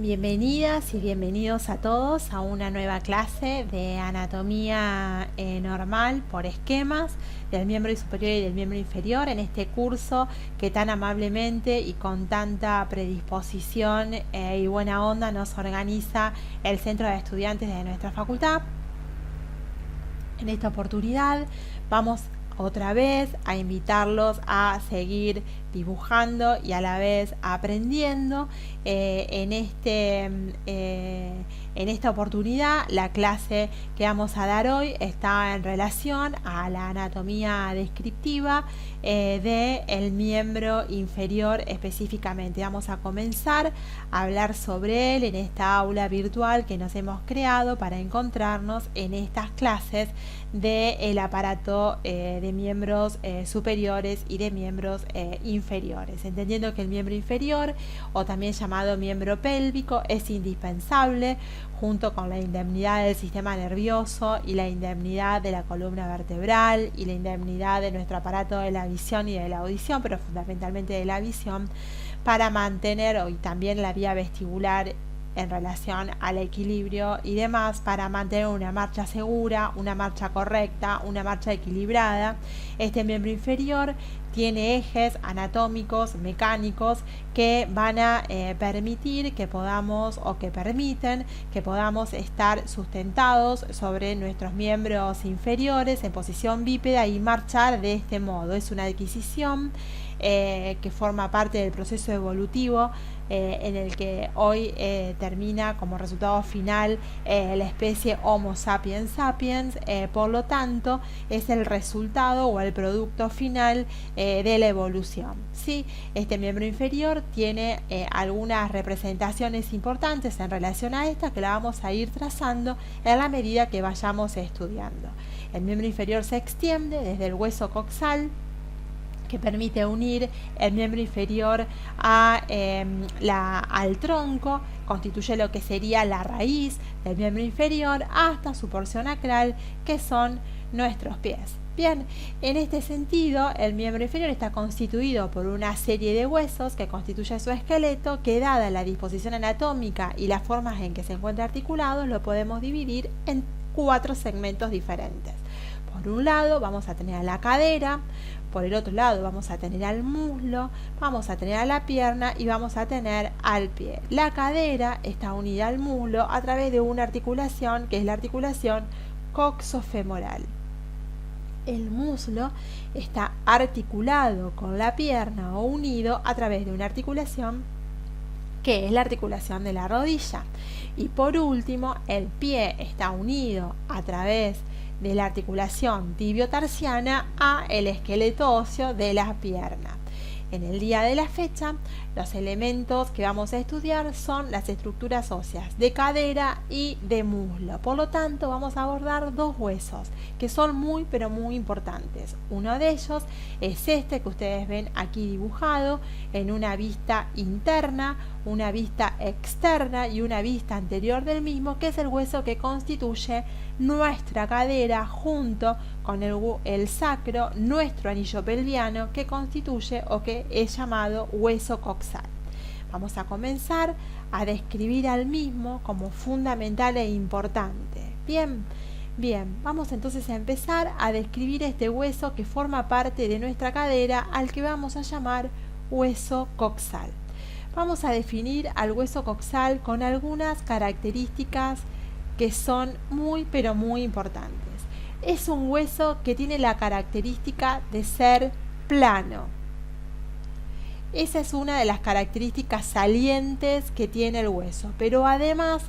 Bienvenidas y bienvenidos a todos a una nueva clase de anatomía normal por esquemas del miembro superior y del miembro inferior en este curso que tan amablemente y con tanta predisposición y buena onda nos organiza el Centro de Estudiantes de nuestra facultad. En esta oportunidad vamos otra vez a invitarlos a seguir dibujando y a la vez aprendiendo. En esta oportunidad la clase que vamos a dar hoy está en relación a la anatomía descriptiva del miembro inferior específicamente. Vamos a comenzar a hablar sobre él en esta aula virtual que nos hemos creado para encontrarnos en estas clases del aparato de miembros superiores y de miembros inferiores, entendiendo que el miembro inferior, o también llamado miembro pélvico, es indispensable junto con la indemnidad del sistema nervioso y la indemnidad de la columna vertebral y la indemnidad de nuestro aparato de la visión y de la audición, pero fundamentalmente de la visión, para mantener, y también la vía vestibular en relación al equilibrio y demás, para mantener una marcha segura, una marcha correcta, una marcha equilibrada. Este miembro inferior tiene ejes anatómicos, mecánicos, que van a permitir que podamos, o que permiten que podamos estar sustentados sobre nuestros miembros inferiores en posición bípeda y marchar de este modo. Es una adquisición que forma parte del proceso evolutivo en el que hoy termina como resultado final la especie Homo sapiens sapiens. Por lo tanto, es el resultado o el producto final de la evolución, ¿sí? Este miembro inferior tiene algunas representaciones importantes en relación a esta, que la vamos a ir trazando en la medida que vayamos estudiando. El miembro inferior se extiende desde el hueso coxal, que permite unir el miembro inferior al tronco, constituye lo que sería la raíz del miembro inferior, hasta su porción acral, que son nuestros pies. Bien, en este sentido, el miembro inferior está constituido por una serie de huesos que constituye su esqueleto, que, dada la disposición anatómica y las formas en que se encuentra articulado, lo podemos dividir en 4 segmentos diferentes. Por un lado vamos a tener a la cadera, por el otro lado vamos a tener al muslo, vamos a tener a la pierna y vamos a tener al pie. La cadera está unida al muslo a través de una articulación que es la articulación coxofemoral. El muslo está articulado con la pierna o unido a través de una articulación que es la articulación de la rodilla. Y por último, el pie está unido a través de la articulación tibio-tarsiana a el esqueleto óseo de la pierna. En el día de la fecha, los elementos que vamos a estudiar son las estructuras óseas de cadera y de muslo. Por lo tanto, vamos a abordar 2 huesos que son muy pero muy importantes. Uno de ellos es este que ustedes ven aquí dibujado en una vista interna, una vista externa y una vista anterior del mismo, que es el hueso que constituye nuestra cadera junto con el sacro, nuestro anillo pelviano, que constituye o que es llamado hueso coxal. Vamos a comenzar a describir al mismo como fundamental e importante. Bien, vamos entonces a empezar a describir este hueso que forma parte de nuestra cadera, al que vamos a llamar hueso coxal. Vamos a definir al hueso coxal con algunas características que son muy pero muy importantes. Es un hueso que tiene la característica de ser plano. Esa es una de las características salientes que tiene el hueso, pero además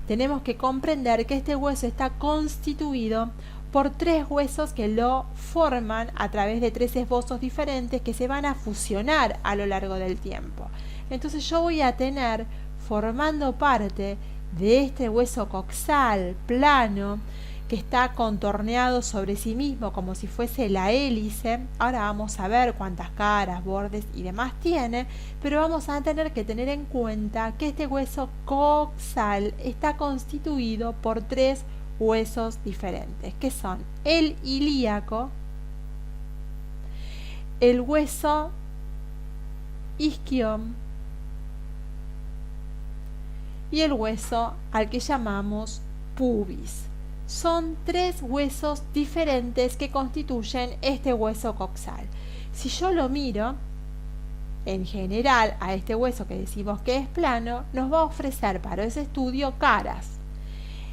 tenemos que comprender que este hueso está constituido por 3 huesos que lo forman a través de 3 esbozos diferentes que se van a fusionar a lo largo del tiempo. Entonces yo voy a tener, formando parte de este hueso coxal plano, que está contorneado sobre sí mismo como si fuese la hélice. Ahora vamos a ver cuántas caras, bordes y demás tiene, pero vamos a tener que tener en cuenta que este hueso coxal está constituido por 3 huesos diferentes, que son el ilíaco, el hueso isquión y el hueso al que llamamos pubis. Son 3 huesos diferentes que constituyen este hueso coxal. Si yo lo miro, en general, a este hueso que decimos que es plano, nos va a ofrecer para ese estudio caras.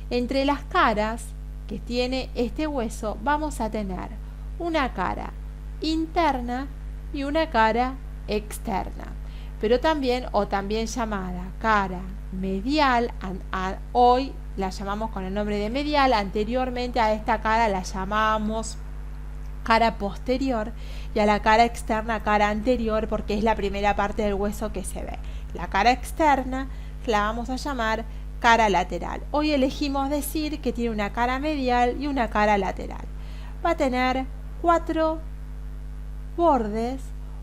Entre las caras que tiene este hueso vamos a tener una cara interna y una cara externa, pero también llamada cara medial. Hoy la llamamos con el nombre de medial. Anteriormente a esta cara la llamábamos cara posterior, y a la cara externa cara anterior, porque es la primera parte del hueso que se ve. La cara externa la vamos a llamar cara lateral. Hoy elegimos decir que tiene una cara medial y una cara lateral. Va a tener 4 bordes,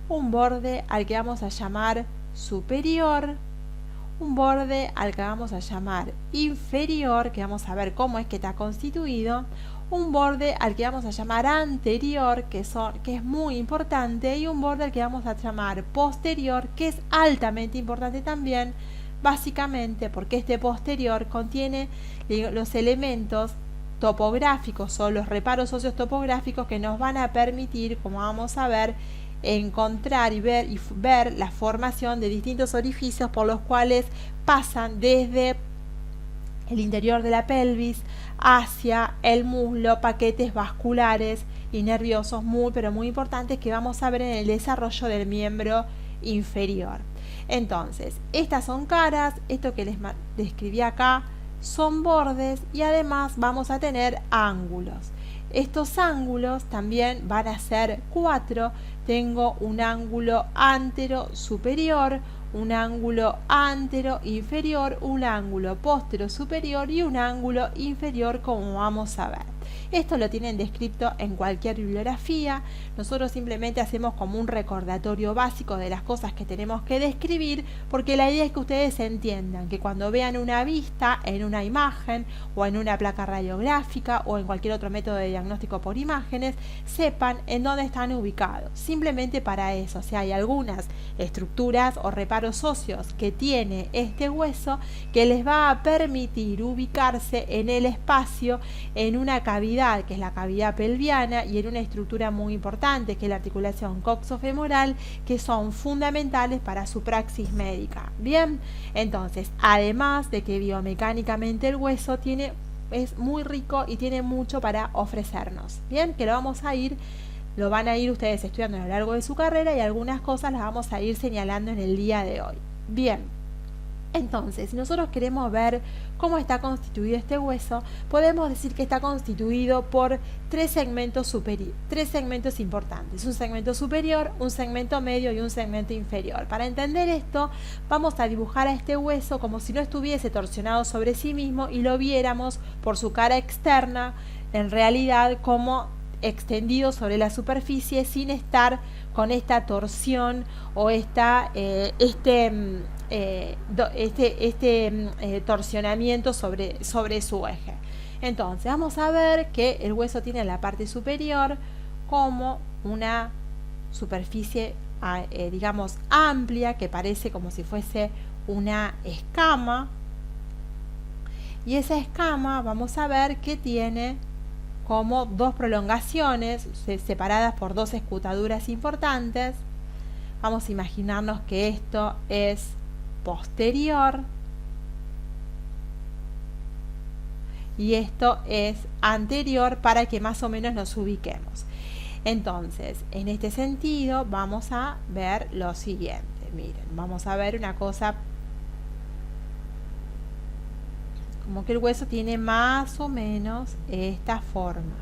un borde al que vamos a llamar superior, un borde al que vamos a llamar inferior, que vamos a ver cómo es que está constituido, un borde al que vamos a llamar anterior, que es muy importante, y un borde al que vamos a llamar posterior, que es altamente importante también, básicamente porque este posterior contiene los elementos topográficos o los reparos óseos topográficos que nos van a permitir, como vamos a ver, encontrar y ver la formación de distintos orificios por los cuales pasan desde el interior de la pelvis hacia el muslo, paquetes vasculares y nerviosos muy pero muy importantes que vamos a ver en el desarrollo del miembro inferior. Entonces, estas son caras, esto que les describí acá son bordes, y además vamos a tener ángulos. Estos ángulos también van a ser 4. Tengo un ángulo antero superior, un ángulo antero inferior, un ángulo postero superior y un ángulo inferior, como vamos a ver. Esto lo tienen descrito en cualquier bibliografía. Nosotros simplemente hacemos como un recordatorio básico de las cosas que tenemos que describir, porque la idea es que ustedes entiendan que cuando vean una vista en una imagen o en una placa radiográfica o en cualquier otro método de diagnóstico por imágenes, sepan en dónde están ubicados. Simplemente para eso, si hay algunas estructuras o reparos óseos que tiene este hueso que les va a permitir ubicarse en el espacio, en una cavidad que es la cavidad pelviana, y en una estructura muy importante que es la articulación coxofemoral, que son fundamentales para su praxis médica. Bien, entonces, además de que biomecánicamente el hueso es muy rico y tiene mucho para ofrecernos. Bien, que lo van a ir ustedes estudiando a lo largo de su carrera, y algunas cosas las vamos a ir señalando en el día de hoy. Bien. Entonces, si nosotros queremos ver cómo está constituido este hueso, podemos decir que está constituido por 3 segmentos importantes: un segmento superior, un segmento medio y un segmento inferior. Para entender esto, vamos a dibujar a este hueso como si no estuviese torsionado sobre sí mismo y lo viéramos por su cara externa, en realidad como extendido sobre la superficie, sin estar con esta torsión o torsionamiento sobre su eje. Entonces vamos a ver que el hueso tiene en la parte superior como una superficie digamos amplia, que parece como si fuese una escama, y esa escama vamos a ver que tiene como 2 prolongaciones separadas por 2 escutaduras importantes. Vamos a imaginarnos que esto es posterior y esto es anterior, para que más o menos nos ubiquemos. Entonces, en este sentido vamos a ver lo siguiente. Miren, vamos a ver una cosa como que el hueso tiene más o menos esta forma.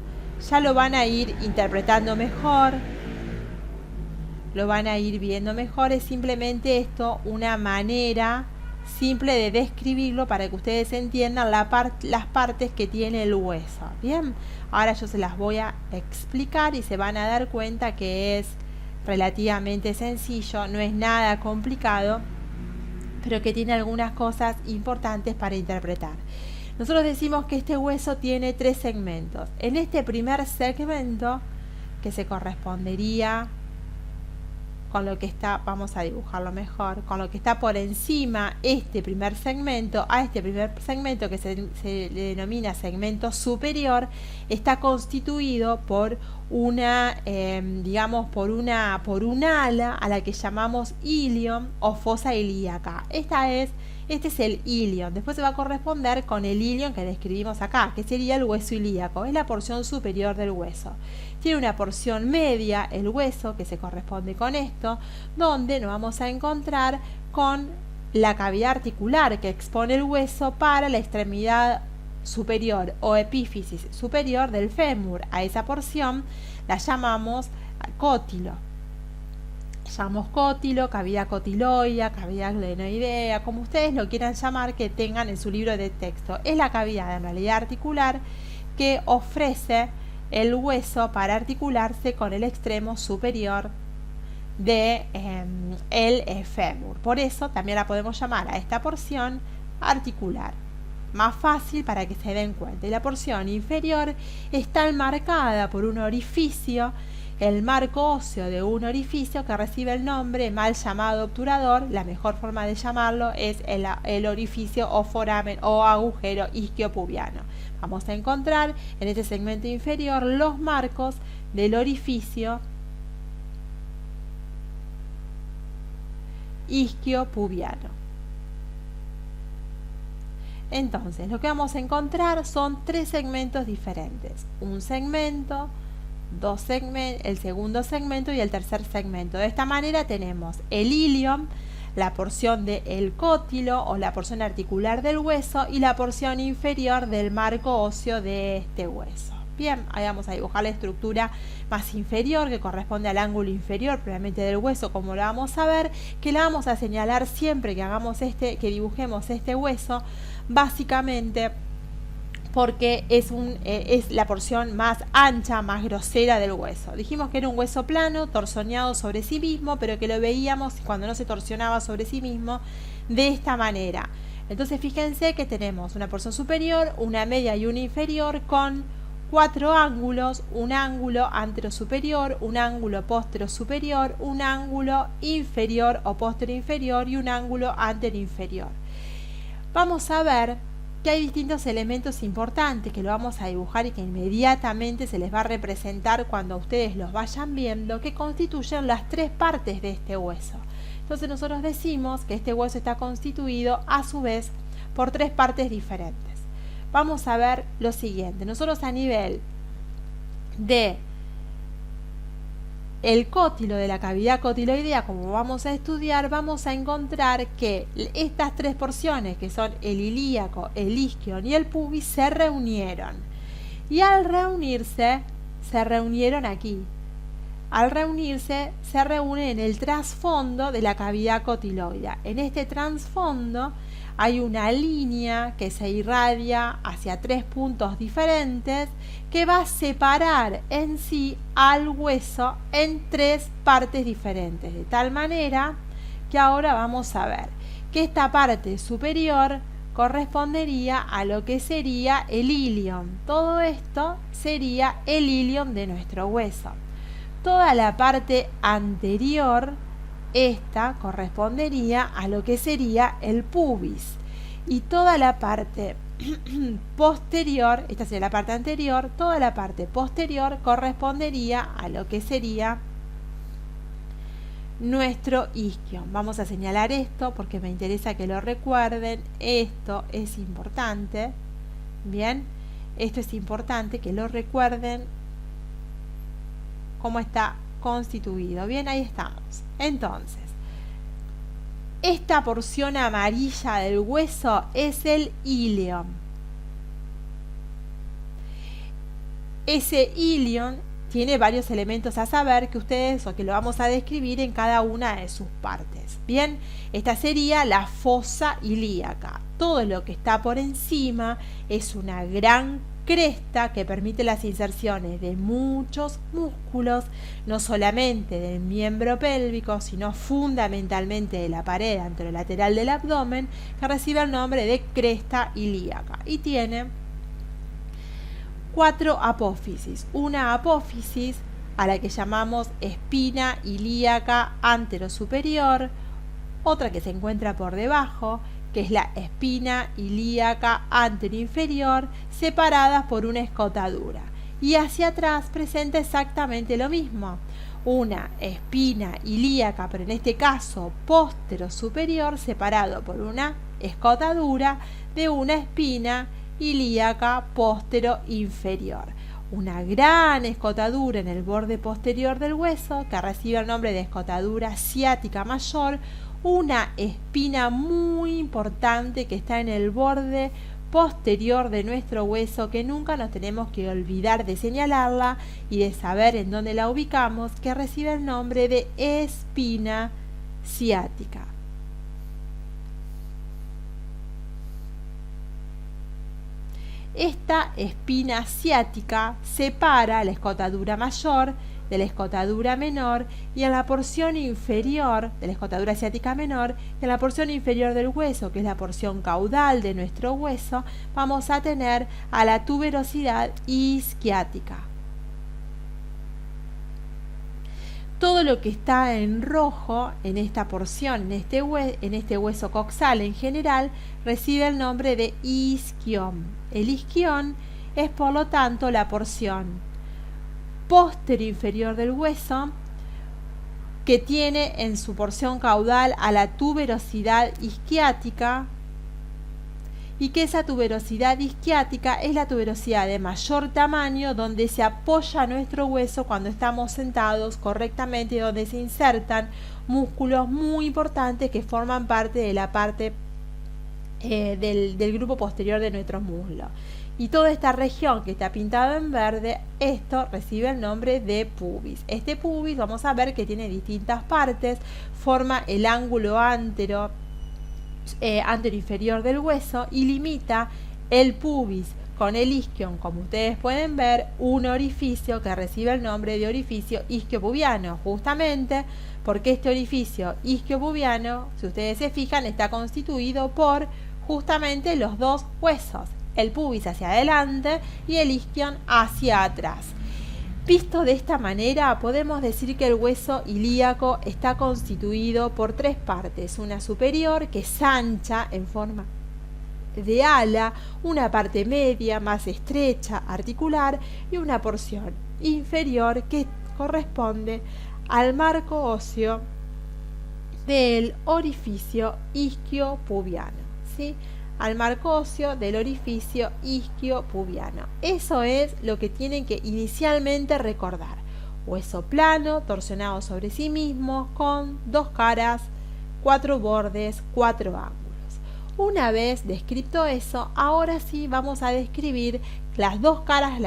Ya lo van a ir interpretando mejor, lo van a ir viendo mejor. Es simplemente esto una manera simple de describirlo para que ustedes entiendan las partes que tiene el hueso. Bien, ahora yo se las voy a explicar y se van a dar cuenta que es relativamente sencillo, no es nada complicado, pero que tiene algunas cosas importantes para interpretar. Nosotros decimos que este hueso tiene 3 segmentos. En este primer segmento, que se correspondería con lo que está, vamos a dibujarlo mejor, con lo que está por encima este primer segmento, a este primer segmento que se le denomina segmento superior, está constituido por una, digamos, por un ala a la que llamamos ilion o fosa ilíaca. Este es el ilion. Después se va a corresponder con el ilion que describimos acá, que sería el hueso ilíaco. Es la porción superior del hueso. Tiene una porción media, el hueso, que se corresponde con esto, donde nos vamos a encontrar con la cavidad articular que expone el hueso para la extremidad superior o epífisis superior del fémur. A esa porción la llamamos cótilo. Llamamos cótilo, cavidad cotiloidea, cavidad glenoidea, como ustedes lo quieran llamar, que tengan en su libro de texto. Es la cavidad en realidad articular que ofrece el hueso para articularse con el extremo superior de el fémur. Por eso también la podemos llamar a esta porción articular. Más fácil para que se den cuenta. Y la porción inferior está enmarcada por un orificio, el marco óseo de un orificio que recibe el nombre mal llamado obturador. La mejor forma de llamarlo es el orificio o foramen o agujero isquiopubiano. Vamos a encontrar en este segmento inferior los marcos del orificio isquiopubiano. Entonces, lo que vamos a encontrar son tres segmentos diferentes. Un segmento, dos segmentos, el segundo segmento y el tercer segmento. De esta manera tenemos el ilion, la porción del cótilo o la porción articular del hueso y la porción inferior del marco óseo de este hueso. Bien, ahí vamos a dibujar la estructura más inferior que corresponde al ángulo inferior propiamente del hueso, como lo vamos a ver, que la vamos a señalar siempre que hagamos que dibujemos este hueso, básicamente porque es la porción más ancha, más grosera del hueso. Dijimos que era un hueso plano, torsioneado sobre sí mismo, pero que lo veíamos cuando no se torsionaba sobre sí mismo de esta manera. Entonces fíjense que tenemos una porción superior, una media y una inferior con 4 ángulos, un ángulo anterosuperior, un ángulo posterosuperior, un ángulo inferior o posteroinferior y un ángulo anteroinferior. Vamos a ver que hay distintos elementos importantes que lo vamos a dibujar y que inmediatamente se les va a representar cuando ustedes los vayan viendo, que constituyen las tres partes de este hueso. Entonces nosotros decimos que este hueso está constituido a su vez por tres partes diferentes. Vamos a ver lo siguiente. Nosotros a nivel de el cótilo, de la cavidad cotiloidea, como vamos a estudiar, vamos a encontrar que estas tres porciones, que son el ilíaco, el isquion y el pubis, se reunieron. Y al reunirse, se reunieron aquí. Al reunirse, se reúnen en el trasfondo de la cavidad cotiloidea. En este trasfondo hay una línea que se irradia hacia tres puntos diferentes que va a separar en sí al hueso en tres partes diferentes, de tal manera que ahora vamos a ver que esta parte superior correspondería a lo que sería el ilion. Todo esto sería el ilion de nuestro hueso. Toda la parte anterior, esta correspondería a lo que sería el pubis, y toda la parte posterior, esta sería la parte anterior, toda la parte posterior correspondería a lo que sería nuestro isquion. Vamos a señalar esto porque me interesa que lo recuerden. Esto es importante. Bien, esto es importante que lo recuerden cómo está constituido. Bien, ahí estamos. Entonces, esta porción amarilla del hueso es el ilion. Ese ilion tiene varios elementos a saber que ustedes, o que lo vamos a describir en cada una de sus partes. Bien, esta sería la fosa ilíaca. Todo lo que está por encima es una gran cresta que permite las inserciones de muchos músculos, no solamente del miembro pélvico, sino fundamentalmente de la pared anterolateral del abdomen, que recibe el nombre de cresta ilíaca y tiene 4 apófisis. Una apófisis a la que llamamos espina ilíaca anterosuperior, otra que se encuentra por debajo, que es la espina ilíaca anteroinferior, separadas por una escotadura. Y hacia atrás presenta exactamente lo mismo, una espina ilíaca, pero en este caso posterosuperior, separado por una escotadura de una espina ilíaca posteroinferior. Una gran escotadura en el borde posterior del hueso que recibe el nombre de escotadura ciática mayor, una espina muy importante que está en el borde posterior de nuestro hueso, que nunca nos tenemos que olvidar de señalarla y de saber en dónde la ubicamos, que recibe el nombre de espina ciática. Esta espina ciática separa la escotadura mayor de la escotadura menor, y en la porción inferior de la escotadura ciática menor, y en la porción inferior del hueso, que es la porción caudal de nuestro hueso, vamos a tener a la tuberosidad isquiática. Todo lo que está en rojo en esta porción, en este hueso coxal en general, recibe el nombre de isquión. El isquión es, por lo tanto, la porción posterior del hueso que tiene en su porción caudal a la tuberosidad isquiática, y que esa tuberosidad isquiática es la tuberosidad de mayor tamaño donde se apoya nuestro hueso cuando estamos sentados correctamente, donde se insertan músculos muy importantes que forman parte de la parte del grupo posterior de nuestros muslos. Y toda esta región que está pintada en verde, esto recibe el nombre de pubis. Este pubis vamos a ver que tiene distintas partes, forma el ángulo anteroinferior del hueso y limita el pubis con el isquion, como ustedes pueden ver, un orificio que recibe el nombre de orificio isquiopubiano, justamente porque este orificio isquiopubiano, si ustedes se fijan, está constituido por justamente los dos huesos, el pubis hacia adelante y el isquion hacia atrás. Visto de esta manera, podemos decir que el hueso ilíaco está constituido por tres partes: una superior, que es ancha en forma de ala, una parte media más estrecha, articular, y una porción inferior que corresponde al marco óseo del orificio isquiopubiano, ¿sí? Al marco óseo del orificio isquiopubiano. Eso es lo que tienen que inicialmente recordar: hueso plano, torsionado sobre sí mismo, con dos caras, cuatro bordes, cuatro ángulos. Una vez descrito eso, ahora sí vamos a describir las dos caras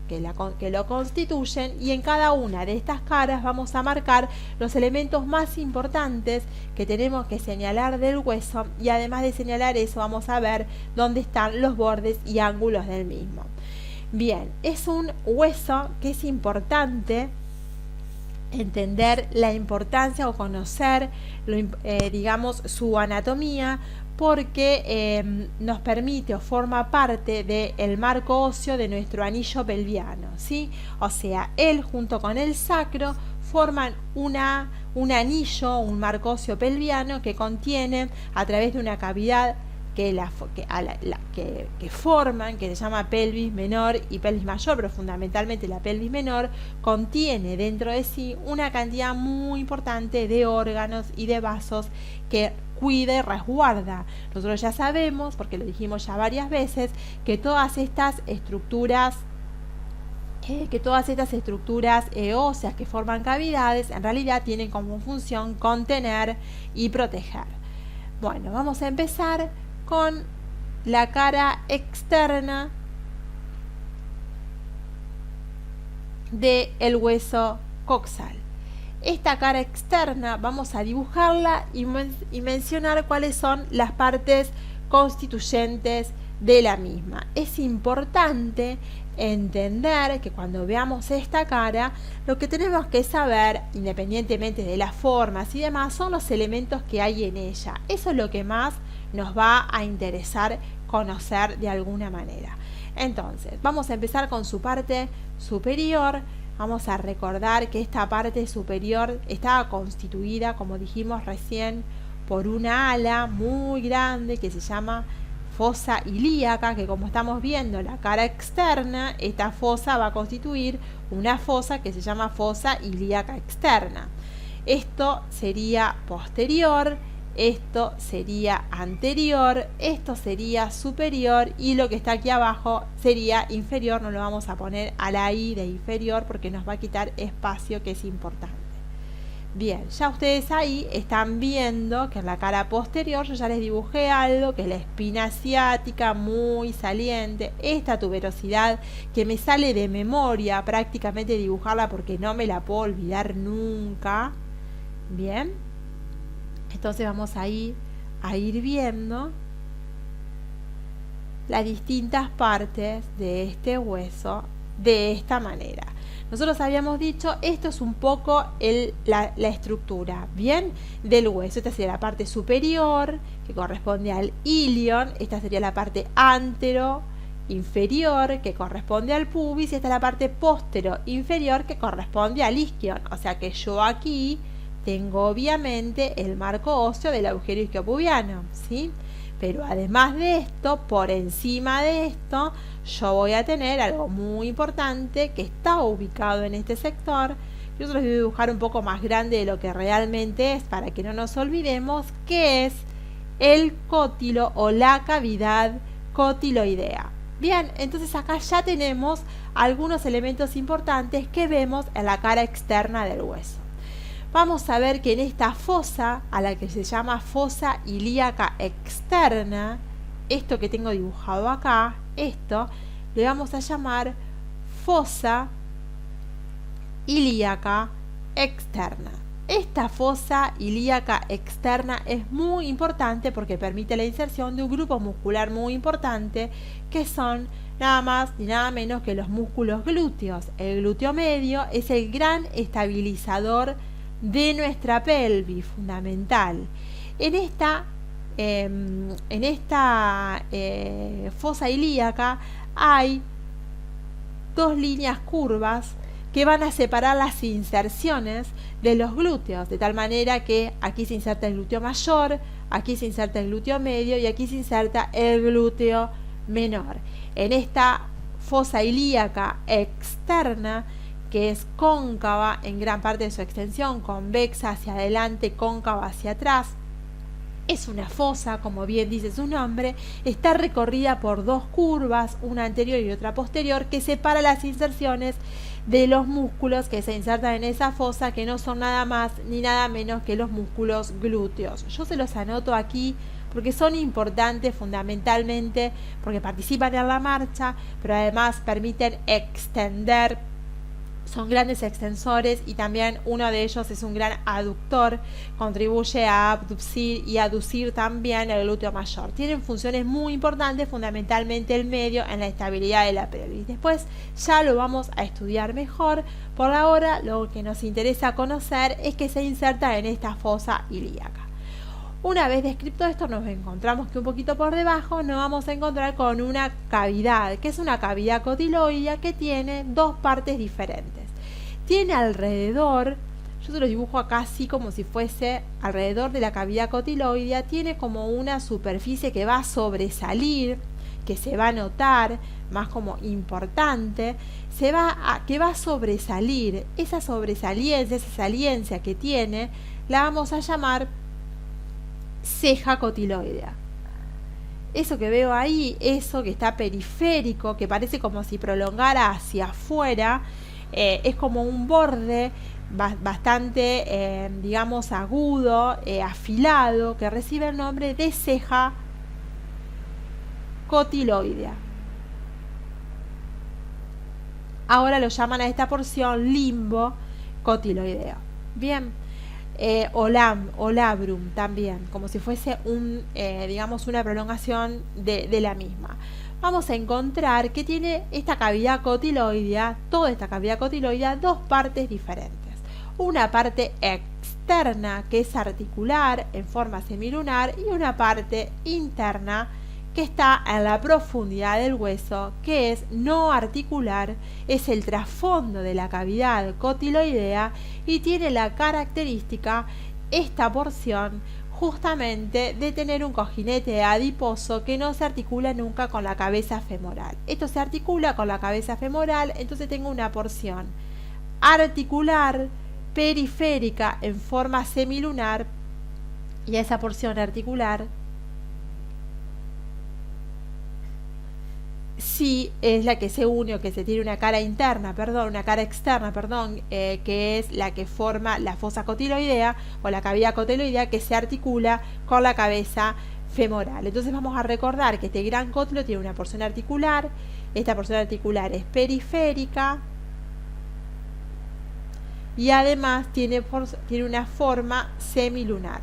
que lo constituyen, y en cada una de estas caras vamos a marcar los elementos más importantes que tenemos que señalar del hueso, y además de señalar eso vamos a ver dónde están los bordes y ángulos del mismo. Bien, es un hueso que es importante entender la importancia o conocer digamos su anatomía, porque nos permite o forma parte del marco óseo de nuestro anillo pelviano, ¿sí? O sea, él junto con el sacro forman un anillo, un marco óseo pelviano que contiene, a través de una cavidad que forman, que se llama pelvis menor y pelvis mayor, pero fundamentalmente la pelvis menor, contiene dentro de sí una cantidad muy importante de órganos y de vasos que cuida y resguarda. Nosotros ya sabemos, porque lo dijimos ya varias veces, que todas estas estructuras óseas que forman cavidades en realidad tienen como función contener y proteger. Bueno, vamos a empezar con la cara externa del hueso coxal. Esta cara externa vamos a dibujarla y mencionar cuáles son las partes constituyentes de la misma. Es importante entender que cuando veamos esta cara, lo que tenemos que saber, independientemente de las formas y demás, son los elementos que hay en ella. Eso es lo que más nos va a interesar conocer de alguna manera. Entonces, vamos a empezar con su parte superior, vamos a recordar que esta parte superior estaba constituida, como dijimos recién, por una ala muy grande que se llama fosa ilíaca, que como estamos viendo la cara externa, esta fosa va a constituir una fosa que se llama fosa ilíaca externa. Esto sería posterior, esto sería anterior, esto sería superior y lo que está aquí abajo sería inferior. No lo vamos a poner a la I de inferior porque nos va a quitar espacio, que es importante. Bien, ya ustedes ahí están viendo que en la cara posterior yo ya les dibujé algo, que es la espina ciática muy saliente, esta tuberosidad que me sale de memoria prácticamente dibujarla porque no me la puedo olvidar nunca. Bien, entonces vamos ahí a ir viendo las distintas partes de este hueso de esta manera. Nosotros habíamos dicho, esto es un poco la estructura, ¿bien? Del hueso. Esta sería la parte superior, que corresponde al ilion. Esta sería la parte antero inferior, que corresponde al pubis. Y esta es la parte postero inferior, que corresponde al isquion. O sea que yo aquí tengo obviamente el marco óseo del agujero isquiopubiano, ¿sí? Pero además de esto, por encima de esto, yo voy a tener algo muy importante que está ubicado en este sector. Yo se los voy a dibujar un poco más grande de lo que realmente es para que no nos olvidemos, que es el cótilo o la cavidad cotiloidea. Bien, entonces acá ya tenemos algunos elementos importantes que vemos en la cara externa del hueso. Vamos a ver que en esta fosa, a la que se llama fosa ilíaca externa, esto que tengo dibujado acá, esto, le vamos a llamar fosa ilíaca externa. Esta fosa ilíaca externa es muy importante porque permite la inserción de un grupo muscular muy importante, que son nada más ni nada menos que los músculos glúteos. El glúteo medio es el gran estabilizador de nuestra pelvis, fundamental. En esta fosa ilíaca hay dos líneas curvas que van a separar las inserciones de los glúteos, de tal manera que aquí se inserta el glúteo mayor, aquí se inserta el glúteo medio y aquí se inserta el glúteo menor. En esta fosa ilíaca externa, que es cóncava en gran parte de su extensión, convexa hacia adelante, cóncava hacia atrás. Es una fosa, como bien dice su nombre, está recorrida por dos curvas, una anterior y otra posterior, que separa las inserciones de los músculos que se insertan en esa fosa, que no son nada más ni nada menos que los músculos glúteos. Yo se los anoto aquí porque son importantes fundamentalmente porque participan en la marcha, pero además permiten extender. Son grandes extensores y también uno de ellos es un gran aductor, contribuye a abducir y aducir también el glúteo mayor. Tienen funciones muy importantes, fundamentalmente el medio en la estabilidad de la pelvis. Después ya lo vamos a estudiar mejor. Por ahora lo que nos interesa conocer es que se inserta en esta fosa ilíaca. Una vez descrito esto, nos encontramos que un poquito por debajo nos vamos a encontrar con una cavidad, que es una cavidad cotiloidea que tiene dos partes diferentes. Tiene alrededor, yo se lo dibujo acá así como si fuese alrededor de la cavidad cotiloidea, tiene como una superficie que va a sobresalir, que se va a notar más como importante, que va a sobresalir. Esa sobresaliencia, esa saliencia que tiene, la vamos a llamar ceja cotiloidea. Eso que veo ahí, eso que está periférico, que parece como si prolongara hacia afuera, es como un borde bastante, digamos, agudo, afilado, que recibe el nombre de ceja cotiloidea. Ahora lo llaman a esta porción limbo cotiloideo. Bien. O labrum también, como si fuese digamos una prolongación de la misma. Vamos a encontrar que tiene esta cavidad cotiloidea, toda esta cavidad cotiloidea, dos partes diferentes. Una parte externa, que es articular en forma semilunar, y una parte interna, que está en la profundidad del hueso, que es no articular, es el trasfondo de la cavidad cotiloidea y tiene la característica, esta porción, justamente de tener un cojinete adiposo que no se articula nunca con la cabeza femoral. Esto se articula con la cabeza femoral, entonces tengo una porción articular periférica en forma semilunar, y a esa porción articular sí es la que se une o que se tiene una cara externa, que es la que forma la fosa cotiloidea o la cavidad cotiloidea, que se articula con la cabeza femoral. Entonces vamos a recordar que este gran cótilo tiene una porción articular, esta porción articular es periférica y además tiene una forma semilunar.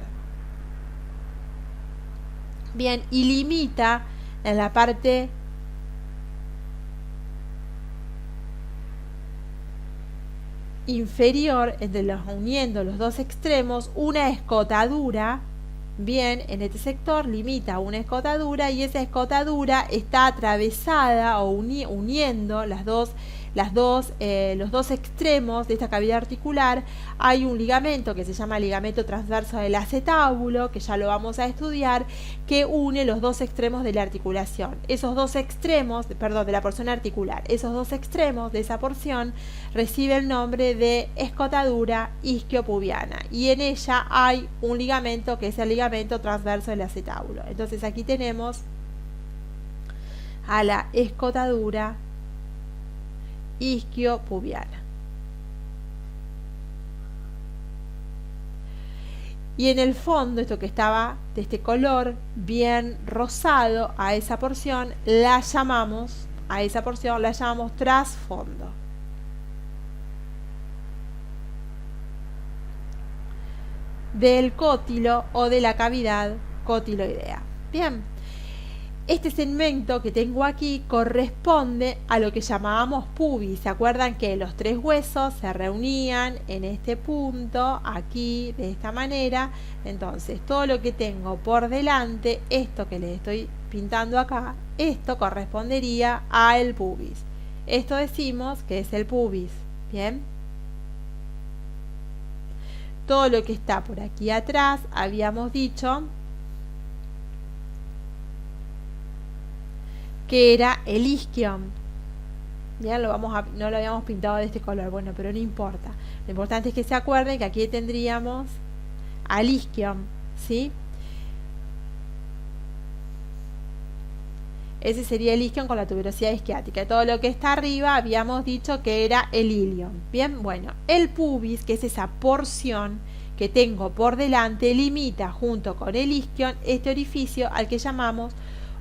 Bien, y limita en la parte inferior, uniendo los dos extremos, una escotadura. Bien, en este sector limita una escotadura y esa escotadura está atravesada o uniendo los dos extremos de esta cavidad articular. Hay un ligamento que se llama ligamento transverso del acetábulo, que ya lo vamos a estudiar, que une los dos extremos de la articulación. Esos dos extremos, de la porción articular, esos dos extremos de esa porción recibe el nombre de escotadura isquiopubiana y en ella hay un ligamento que es el ligamento transverso del acetábulo. Entonces aquí tenemos a la escotadura isquiopubiana. Y en el fondo, esto que estaba de este color bien rosado, a esa porción la llamamos trasfondo. Del cótilo o de la cavidad cotiloidea. Bien, este segmento que tengo aquí corresponde a lo que llamábamos pubis. ¿Se acuerdan que los tres huesos se reunían en este punto, aquí, de esta manera? Entonces, todo lo que tengo por delante, esto que les estoy pintando acá, esto correspondería al pubis. Esto decimos que es el pubis. Bien. Todo lo que está por aquí atrás, habíamos dicho que era el isquion. Bien, no lo habíamos pintado de este color, bueno, pero no importa. Lo importante es que se acuerden que aquí tendríamos al isquion, ¿sí? Ese sería el isquion con la tuberosidad isquiática. Todo lo que está arriba habíamos dicho que era el ilion. Bien, bueno, el pubis, que es esa porción que tengo por delante, limita junto con el isquion este orificio al que llamamos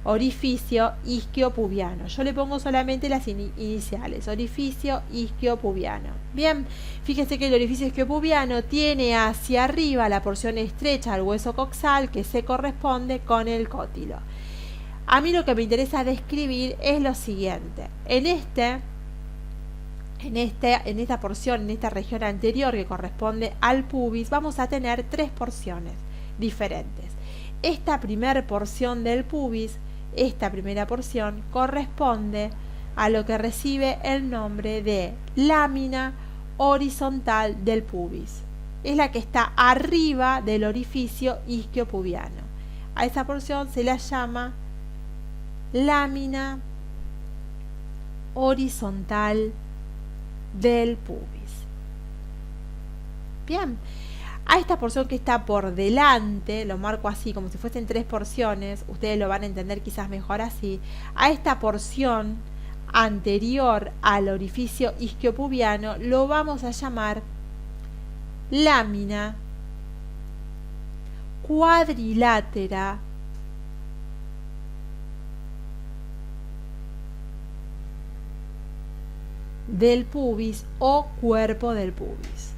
orificio isquiopubiano. Yo le pongo solamente las iniciales, orificio isquiopubiano. Bien, fíjense que el orificio isquiopubiano tiene hacia arriba la porción estrecha del hueso coxal que se corresponde con el cótilo. A mí lo que me interesa describir es lo siguiente. En esta porción, en esta región anterior que corresponde al pubis, vamos a tener tres porciones diferentes. Esta primera porción del pubis, esta primera porción corresponde a lo que recibe el nombre de lámina horizontal del pubis. Es la que está arriba del orificio isquiopubiano. A esa porción se la llama lámina horizontal del pubis. Bien. A esta porción que está por delante, lo marco así como si fuesen tres porciones, ustedes lo van a entender quizás mejor así. A esta porción anterior al orificio isquiopubiano lo vamos a llamar lámina cuadrilátera del pubis o cuerpo del pubis.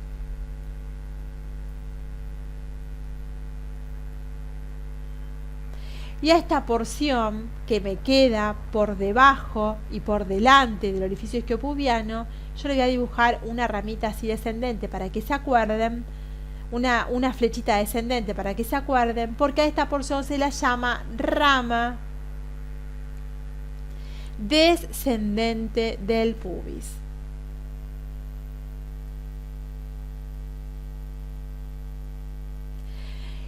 Y a esta porción que me queda por debajo y por delante del orificio isquiopubiano, yo le voy a dibujar una ramita así descendente para que se acuerden, una flechita descendente para que se acuerden, porque a esta porción se la llama rama descendente del pubis.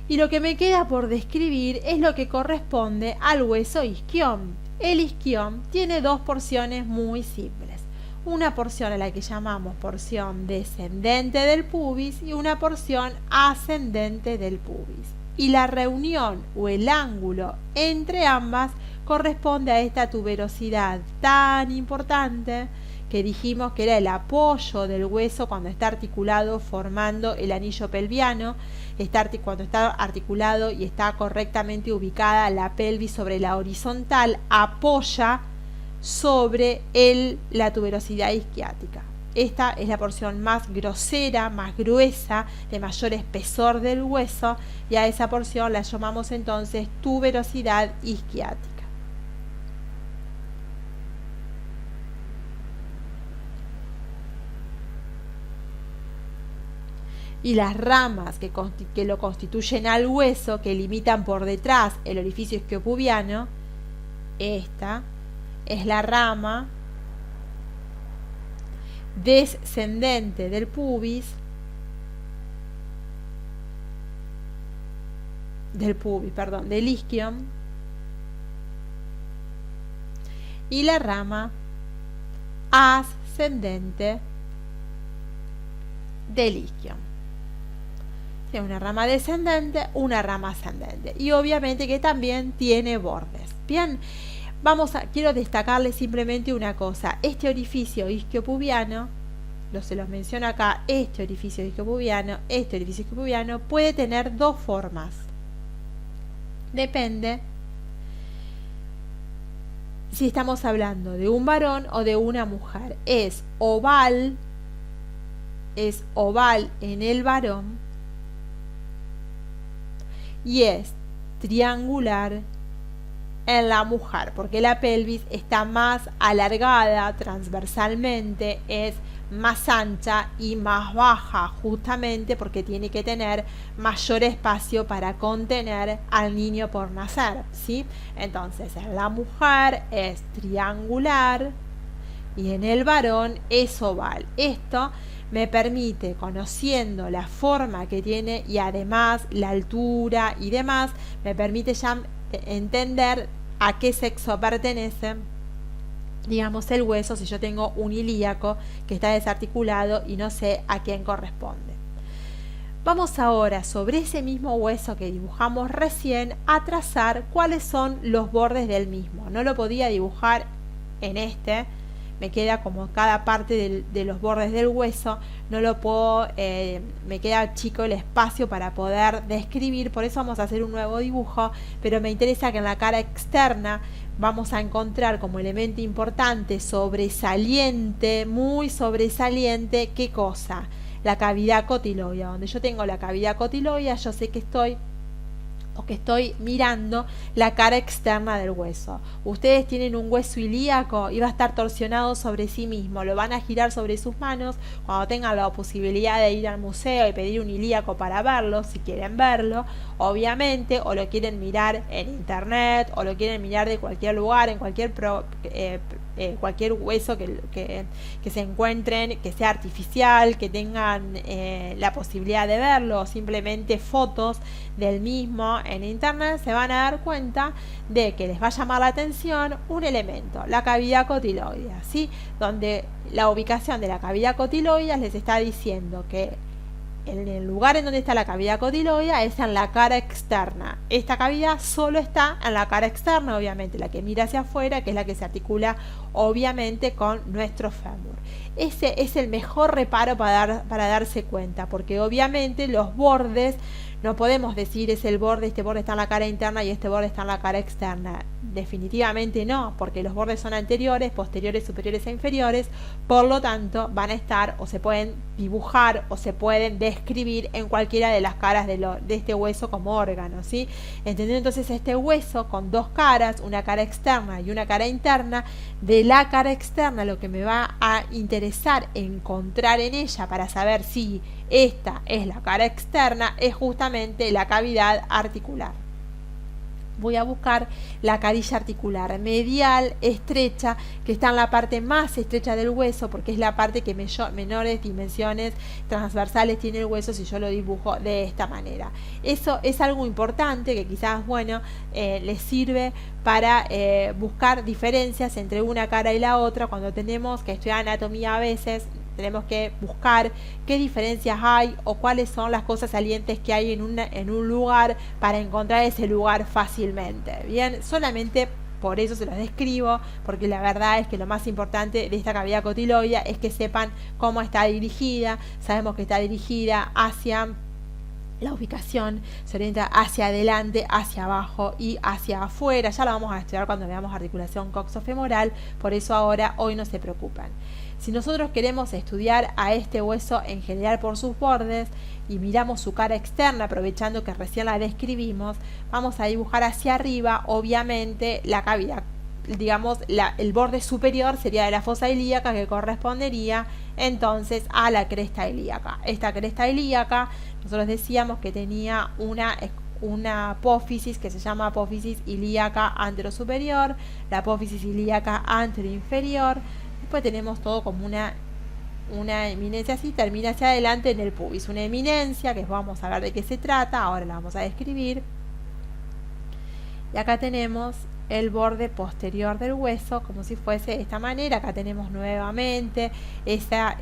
Y lo que me queda por describir es lo que corresponde al hueso isquión. El isquión tiene dos porciones muy simples. Una porción a la que llamamos porción descendente del pubis y una porción ascendente del pubis. Y la reunión o el ángulo entre ambas corresponde a esta tuberosidad tan importante que dijimos que era el apoyo del hueso cuando está articulado formando el anillo pelviano, cuando está articulado y está correctamente ubicada la pelvis sobre la horizontal, apoya sobre la tuberosidad isquiática. Esta es la porción más grosera, más gruesa, de mayor espesor del hueso, y a esa porción la llamamos entonces tuberosidad isquiática. Y las ramas que lo constituyen al hueso, que limitan por detrás el orificio isquiopubiano, esta es la rama descendente del pubis, del isquion, y la rama ascendente del isquion. Tiene una rama descendente, una rama ascendente, y obviamente que también tiene bordes. Bien, quiero destacarles simplemente una cosa. Este orificio isquiopubiano, se los menciono acá, este orificio isquiopubiano puede tener dos formas. Depende si estamos hablando de un varón o de una mujer. Es oval en el varón y es triangular en la mujer, porque la pelvis está más alargada transversalmente, es más ancha y más baja, justamente porque tiene que tener mayor espacio para contener al niño por nacer, ¿sí? Entonces, en la mujer es triangular y en el varón es oval. Esto me permite, conociendo la forma que tiene y además la altura y demás, me permite ya entender a qué sexo pertenece, digamos, el hueso, si yo tengo un ilíaco que está desarticulado y no sé a quién corresponde. Vamos ahora, sobre ese mismo hueso que dibujamos recién, a trazar cuáles son los bordes del mismo. No lo podía dibujar en me queda como cada parte de los bordes del hueso, no lo puedo, me queda chico el espacio para poder describir, por eso vamos a hacer un nuevo dibujo, pero me interesa que en la cara externa vamos a encontrar como elemento importante, sobresaliente, muy sobresaliente, ¿qué cosa? La cavidad cotiloidea. Donde yo tengo la cavidad cotiloidea, yo sé que estoy mirando la cara externa del hueso. Ustedes tienen un hueso ilíaco y va a estar torsionado sobre sí mismo, lo van a girar sobre sus manos cuando tengan la posibilidad de ir al museo y pedir un ilíaco para verlo, si quieren verlo, obviamente, o lo quieren mirar en internet, o lo quieren mirar de cualquier lugar, en cualquier hueso que se encuentren, que sea artificial, que tengan la posibilidad de verlo, o simplemente fotos del mismo en internet, se van a dar cuenta de que les va a llamar la atención un elemento, la cavidad cotiloidea, ¿sí? Donde la ubicación de la cavidad cotiloidea les está diciendo que en el lugar en donde está la cavidad cotiloidea es en la cara externa. Esta cavidad solo está en la cara externa, obviamente, la que mira hacia afuera, que es la que se articula obviamente con nuestro fémur. Ese es el mejor reparo para darse cuenta, porque obviamente los bordes, no podemos decir es el borde, este borde está en la cara interna y este borde está en la cara externa. Definitivamente no, porque los bordes son anteriores, posteriores, superiores e inferiores, por lo tanto van a estar o se pueden dibujar o se pueden describir en cualquiera de las caras de este hueso como órgano, ¿sí? Entendiendo entonces este hueso con dos caras, una cara externa y una cara interna, de la cara externa lo que me va a interesar encontrar en ella para saber si esta es la cara externa es justamente la cavidad articular. voy a buscar la carilla articular medial estrecha, que está en la parte más estrecha del hueso, porque es la parte que menores dimensiones transversales tiene el hueso si yo lo dibujo de esta manera. Eso es algo importante que quizás, bueno, les sirve para buscar diferencias entre una cara y la otra. Cuando tenemos que estudiar anatomía, a veces tenemos que buscar qué diferencias hay o cuáles son las cosas salientes que hay en un lugar para encontrar ese lugar fácilmente. Bien, solamente por eso se los describo, porque la verdad es que lo más importante de esta cavidad cotiloidea es que sepan cómo está dirigida. Sabemos que está dirigida hacia la ubicación, se orienta hacia adelante, hacia abajo y hacia afuera. Ya lo vamos a estudiar cuando veamos articulación coxofemoral, por eso ahora hoy no se preocupen. Si nosotros queremos estudiar a este hueso en general por sus bordes y miramos su cara externa, aprovechando que recién la describimos, vamos a dibujar hacia arriba, obviamente, la cavidad. Digamos, el borde superior sería de la fosa ilíaca, que correspondería entonces a la cresta ilíaca. Esta cresta ilíaca, nosotros decíamos que tenía una apófisis que se llama apófisis ilíaca anterosuperior, la apófisis ilíaca anteroinferior. Después tenemos todo como una eminencia así, termina hacia adelante en el pubis. Una eminencia, que vamos a ver de qué se trata, ahora la vamos a describir. Y acá tenemos el borde posterior del hueso, como si fuese de esta manera. Acá tenemos nuevamente esa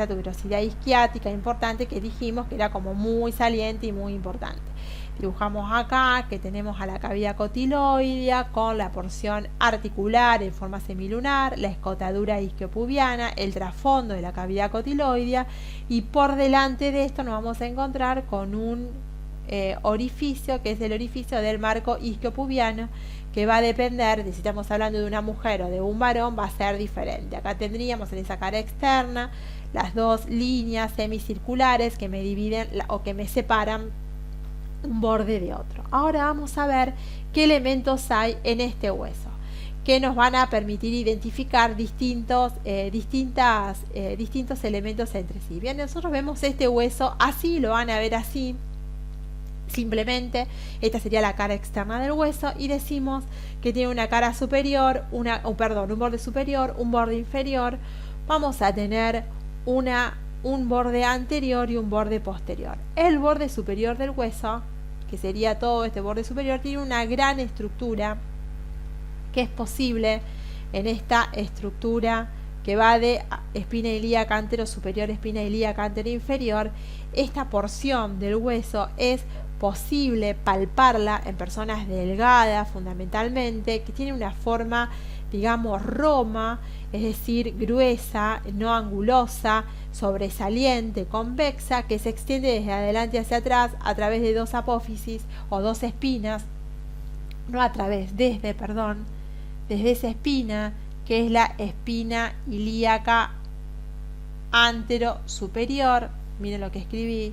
tuberosidad isquiática importante que dijimos que era como muy saliente y muy importante. Dibujamos acá que tenemos a la cavidad cotiloidea con la porción articular en forma semilunar, la escotadura isquiopubiana, el trasfondo de la cavidad cotiloidea, y por delante de esto nos vamos a encontrar con un orificio, que es el orificio del marco isquiopubiano, que va a depender de si estamos hablando de una mujer o de un varón, va a ser diferente. Acá tendríamos en esa cara externa las dos líneas semicirculares que me dividen o que me separan un borde de otro. Ahora vamos a ver qué elementos hay en este hueso que nos van a permitir identificar distintos elementos entre sí. Bien, nosotros vemos este hueso así, lo van a ver así. Simplemente esta sería la cara externa del hueso y decimos que tiene una cara superior, un borde superior, un borde inferior. Vamos a tener un borde anterior y un borde posterior. El borde superior del hueso, que sería todo este borde superior, tiene una gran estructura que es posible en esta estructura que va de espina ilíaca anterosuperior, espina ilíaca anteroinferior. Esta porción del hueso es posible palparla en personas delgadas, fundamentalmente, que tiene una forma, digamos, roma, es decir, gruesa, no angulosa, sobresaliente, convexa, que se extiende desde adelante hacia atrás a través de dos apófisis o dos espinas, desde esa espina, que es la espina ilíaca anterosuperior. Miren lo que escribí,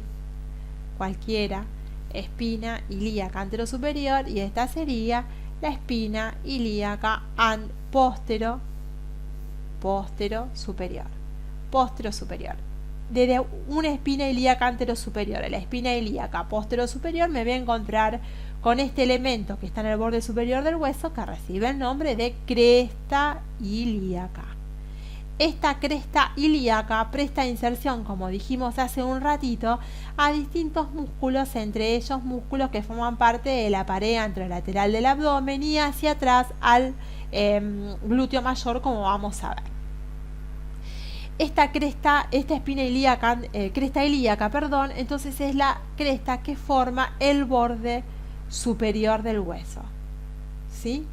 cualquiera, espina ilíaca anterosuperior, y esta sería la espina ilíaca posterior. Desde una espina ilíaca anterosuperior a la espina ilíaca posterior me voy a encontrar con este elemento que está en el borde superior del hueso, que recibe el nombre de cresta ilíaca. Esta cresta ilíaca presta inserción, como dijimos hace un ratito, a distintos músculos, entre ellos músculos que forman parte de la pared anterolateral del abdomen y hacia atrás al glúteo mayor, como vamos a ver. Esta cresta ilíaca, entonces es la cresta que forma el borde superior del hueso, ¿sí?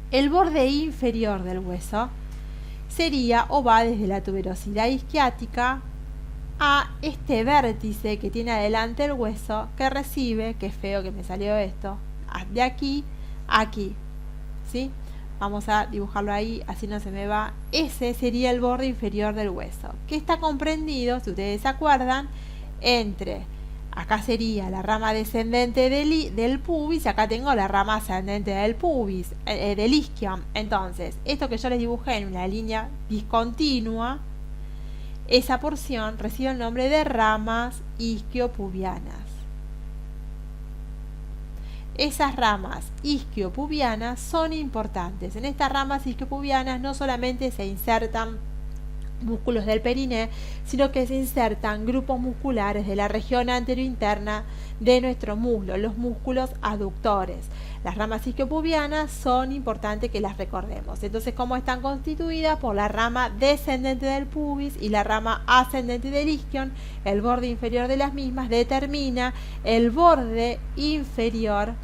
El borde inferior del hueso sería o va desde la tuberosidad isquiática a este vértice que tiene adelante el hueso, que recibe, qué feo que me salió esto, de aquí a aquí, ¿sí? Vamos a dibujarlo ahí, así no se me va. Ese sería el borde inferior del hueso, que está comprendido, si ustedes se acuerdan, entre, acá sería la rama descendente del pubis, y acá tengo la rama ascendente del pubis, del isquion. Entonces, esto que yo les dibujé en una línea discontinua, esa porción recibe el nombre de ramas isquiopubianas. esas ramas isquiopubianas son importantes. En estas ramas isquiopubianas no solamente se insertan músculos del periné, sino que se insertan grupos musculares de la región anterointerna de nuestro muslo, los músculos aductores. Las ramas isquiopubianas son importantes que las recordemos. Entonces, ¿cómo están constituidas? Por la rama descendente del pubis y la rama ascendente del isquion. El borde inferior de las mismas determina el borde inferior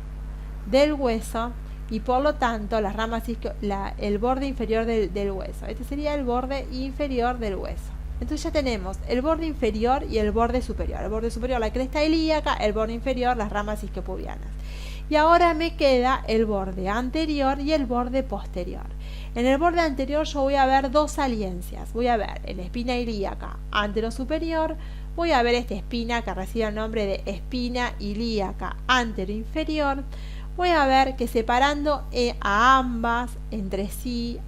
del hueso y por lo tanto las ramas el borde inferior del hueso. Este sería el borde inferior del hueso. Entonces ya tenemos el borde inferior y el borde superior. El borde superior, la cresta ilíaca, el borde inferior, las ramas isquiopubianas. Y ahora me queda el borde anterior y el borde posterior. En el borde anterior yo voy a ver dos saliencias. Voy a ver la espina ilíaca anterosuperior. Voy a ver esta espina que recibe el nombre de espina ilíaca anteroinferior. Voy a ver que separando a ambas entre sí,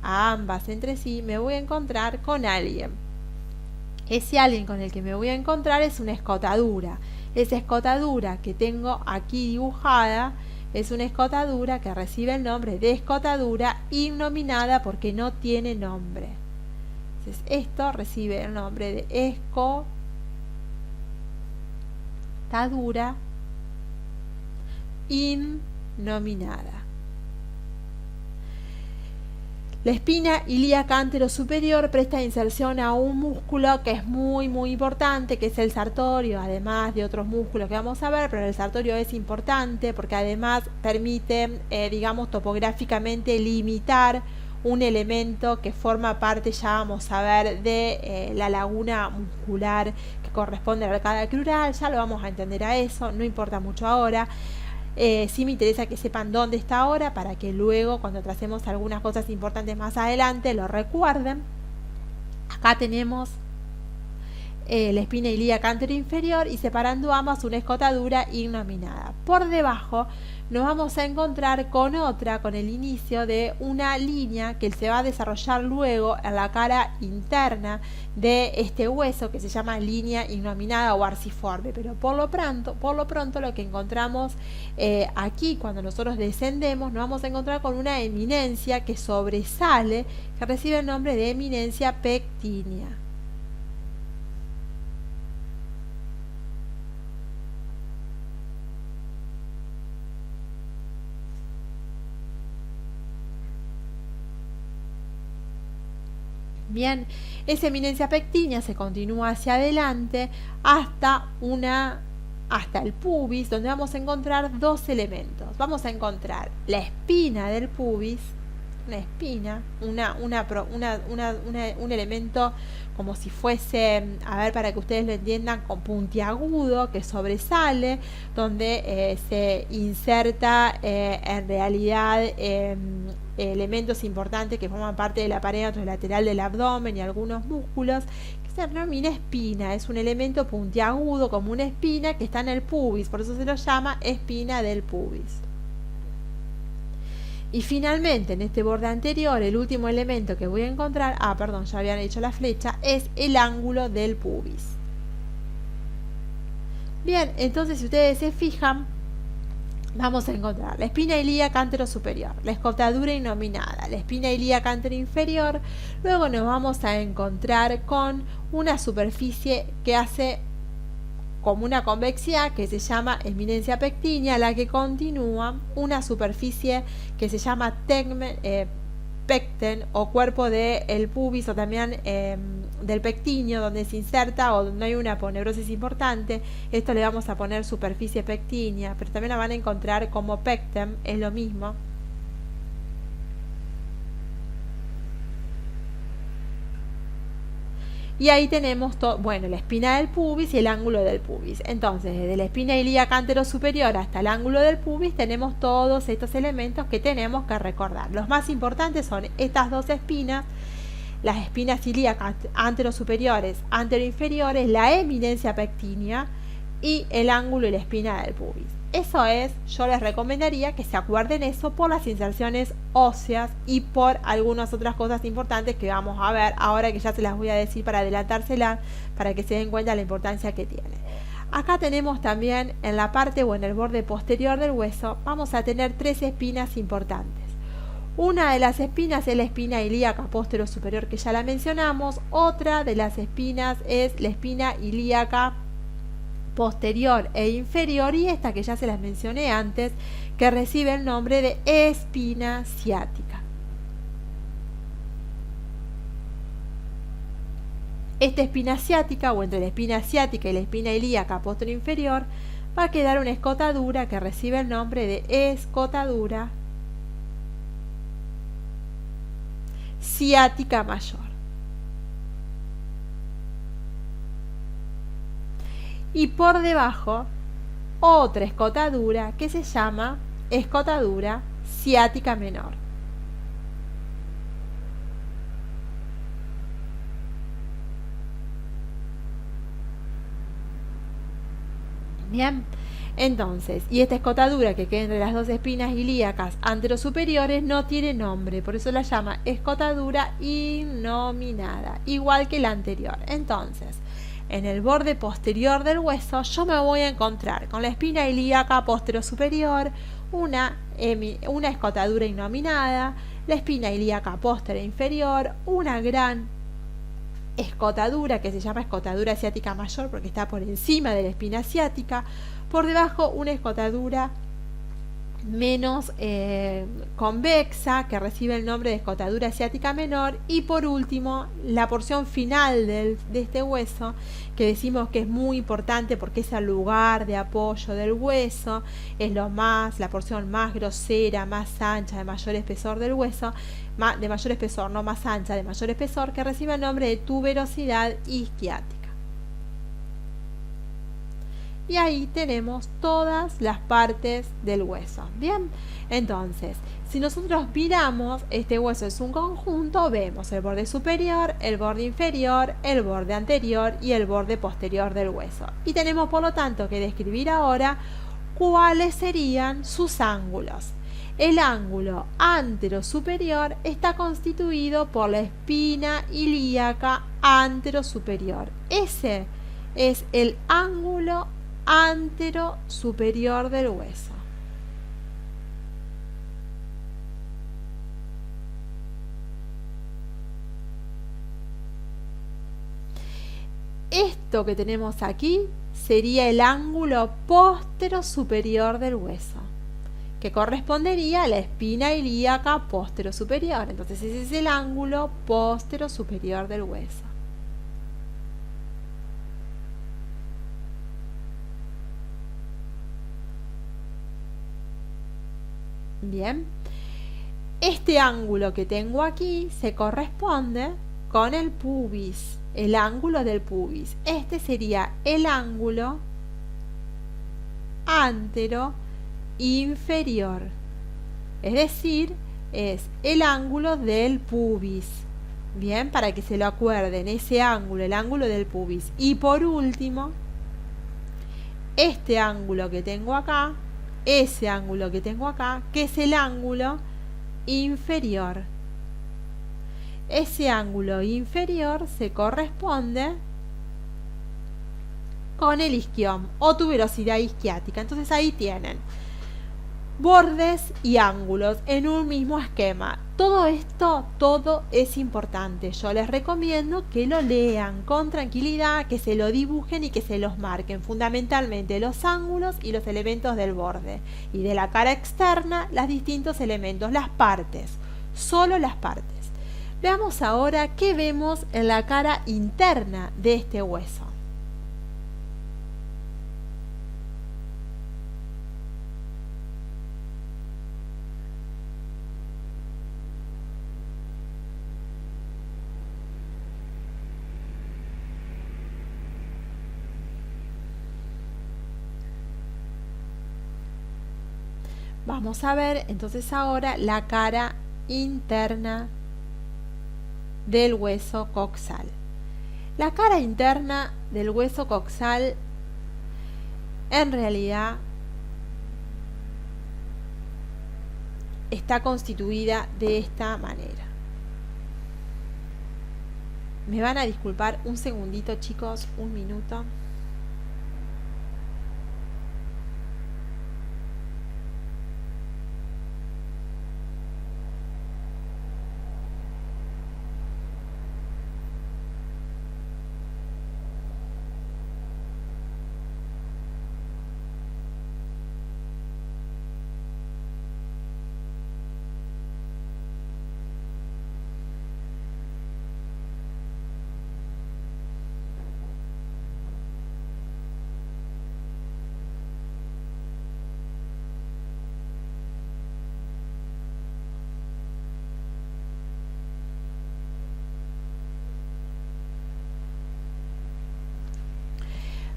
me voy a encontrar con alguien. Ese alguien con el que me voy a encontrar es una escotadura. Esa escotadura que tengo aquí dibujada es una escotadura que recibe el nombre de escotadura innominada porque no tiene nombre. Entonces esto recibe el nombre de escotadura innominada. La espina ilíaca anterosuperior presta inserción a un músculo que es muy importante, que es el sartorio, además de otros músculos que vamos a ver, pero el sartorio es importante porque además permite, topográficamente limitar un elemento que forma parte, ya vamos a ver, de la laguna muscular que corresponde a la arcada crural. Ya lo vamos a entender a eso, no importa mucho ahora. Sí me interesa que sepan dónde está ahora para que luego cuando tracemos algunas cosas importantes más adelante lo recuerden. Acá tenemos la espina ilíaca anteroinferior y separando ambas una escotadura innominada. Por debajo nos vamos a encontrar con con el inicio de una línea que se va a desarrollar luego en la cara interna de este hueso que se llama línea innominada o arciforme, pero por lo pronto lo que encontramos aquí cuando nosotros descendemos nos vamos a encontrar con una eminencia que sobresale, que recibe el nombre de eminencia pectínea. Bien, esa eminencia pectínea se continúa hacia adelante hasta el pubis, donde vamos a encontrar dos elementos. Vamos a encontrar la espina del pubis, una espina, un elemento como si fuese, a ver para que ustedes lo entiendan, con puntiagudo que sobresale, donde se inserta en realidad elementos importantes que forman parte de la pared anterolateral del abdomen y algunos músculos, que se denomina espina. Es un elemento puntiagudo como una espina que está en el pubis, por eso se lo llama espina del pubis. Y finalmente en este borde anterior el último elemento que voy a encontrar, ya habían hecho la flecha, es el ángulo del pubis. Bien, entonces si ustedes se fijan, vamos a encontrar la espina ilíaca anterosuperior, la escotadura innominada, la espina ilíaca anteroinferior. Luego nos vamos a encontrar con una superficie que hace como una convexidad que se llama eminencia pectínea, la que continúa una superficie que se llama pecten o cuerpo del pubis o también del pectíneo, donde se inserta o donde hay una aponeurosis importante. Esto le vamos a poner superficie pectínea, pero también la van a encontrar como pecten, es lo mismo. Y ahí tenemos la espina del pubis y el ángulo del pubis. Entonces, desde la espina ilíaca anterosuperior hasta el ángulo del pubis tenemos todos estos elementos que tenemos que recordar. Los más importantes son estas dos espinas, las espinas ilíacas anterosuperiores, anteroinferiores, la eminencia pectínea y el ángulo y la espina del pubis. Eso es, yo les recomendaría que se acuerden eso por las inserciones óseas y por algunas otras cosas importantes que vamos a ver ahora, que ya se las voy a decir para adelantárselas, para que se den cuenta de la importancia que tiene. Acá tenemos también en la parte o en el borde posterior del hueso, vamos a tener 3 espinas importantes. Una de las espinas es la espina ilíaca póstero superior, que ya la mencionamos. Otra de las espinas es la espina ilíaca posterior e inferior, y esta que ya se las mencioné antes, que recibe el nombre de espina ciática. Esta espina ciática, o entre la espina ciática y la espina ilíaca posterior inferior, va a quedar una escotadura que recibe el nombre de escotadura ciática mayor. Y por debajo, otra escotadura que se llama escotadura ciática menor. Bien, entonces, y esta escotadura que queda entre las dos espinas ilíacas anterosuperiores no tiene nombre, por eso la llama escotadura innominada, igual que la anterior. Entonces, en el borde posterior del hueso yo me voy a encontrar con la espina ilíaca posterosuperior, una escotadura innominada, la espina ilíaca posterior inferior, una gran escotadura que se llama escotadura ciática mayor porque está por encima de la espina ciática, por debajo una escotadura menos convexa que recibe el nombre de escotadura ciática menor, y por último la porción final de este hueso, que decimos que es muy importante porque es el lugar de apoyo del hueso, es la porción más grosera, más ancha, de mayor espesor del hueso, de mayor espesor, no más ancha, de mayor espesor, que recibe el nombre de tuberosidad isquiática. Y ahí tenemos todas las partes del hueso. Bien, entonces, si nosotros miramos, este hueso es un conjunto, vemos el borde superior, el borde inferior, el borde anterior y el borde posterior del hueso. Y tenemos, por lo tanto, que describir ahora cuáles serían sus ángulos. El ángulo anterosuperior está constituido por la espina ilíaca anterosuperior. Ese es el ángulo anterosuperior del hueso. Esto que tenemos aquí sería el ángulo posterosuperior del hueso, que correspondería a la espina ilíaca posterosuperior. Entonces ese es el ángulo posterosuperior del hueso. Bien, este ángulo que tengo aquí se corresponde con el pubis, el ángulo del pubis. Este sería el ángulo antero inferior, es decir, es el ángulo del pubis. Bien, para que se lo acuerden, ese ángulo, el ángulo del pubis. Y por último, este ángulo que tengo acá, ese ángulo que tengo acá, que es el ángulo inferior. Ese ángulo inferior se corresponde con el isquión o tuberosidad isquiática. Entonces ahí tienen bordes y ángulos en un mismo esquema. Todo esto, todo es importante. Yo les recomiendo que lo lean con tranquilidad, que se lo dibujen y que se los marquen. Fundamentalmente los ángulos y los elementos del borde. Y de la cara externa, los distintos elementos, las partes. Solo las partes. Veamos ahora qué vemos en la cara interna de este hueso. Vamos a ver entonces ahora la cara interna del hueso coxal. La cara interna del hueso coxal en realidad está constituida de esta manera. Me van a disculpar un segundito, chicos, un minuto.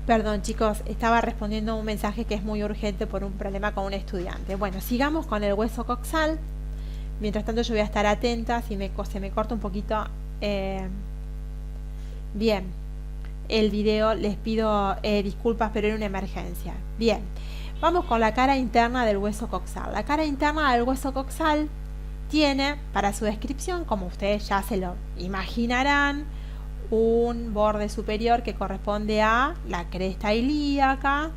Perdón chicos, estaba respondiendo a un mensaje que es muy urgente por un problema con un estudiante. Bueno, sigamos con el hueso coxal. Mientras tanto yo voy a estar atenta si se me corta un poquito. Bien, el video, les pido disculpas, pero era una emergencia. Bien, vamos con la cara interna del hueso coxal. La cara interna del hueso coxal tiene, para su descripción, como ustedes ya se lo imaginarán, un borde superior que corresponde a la cresta ilíaca.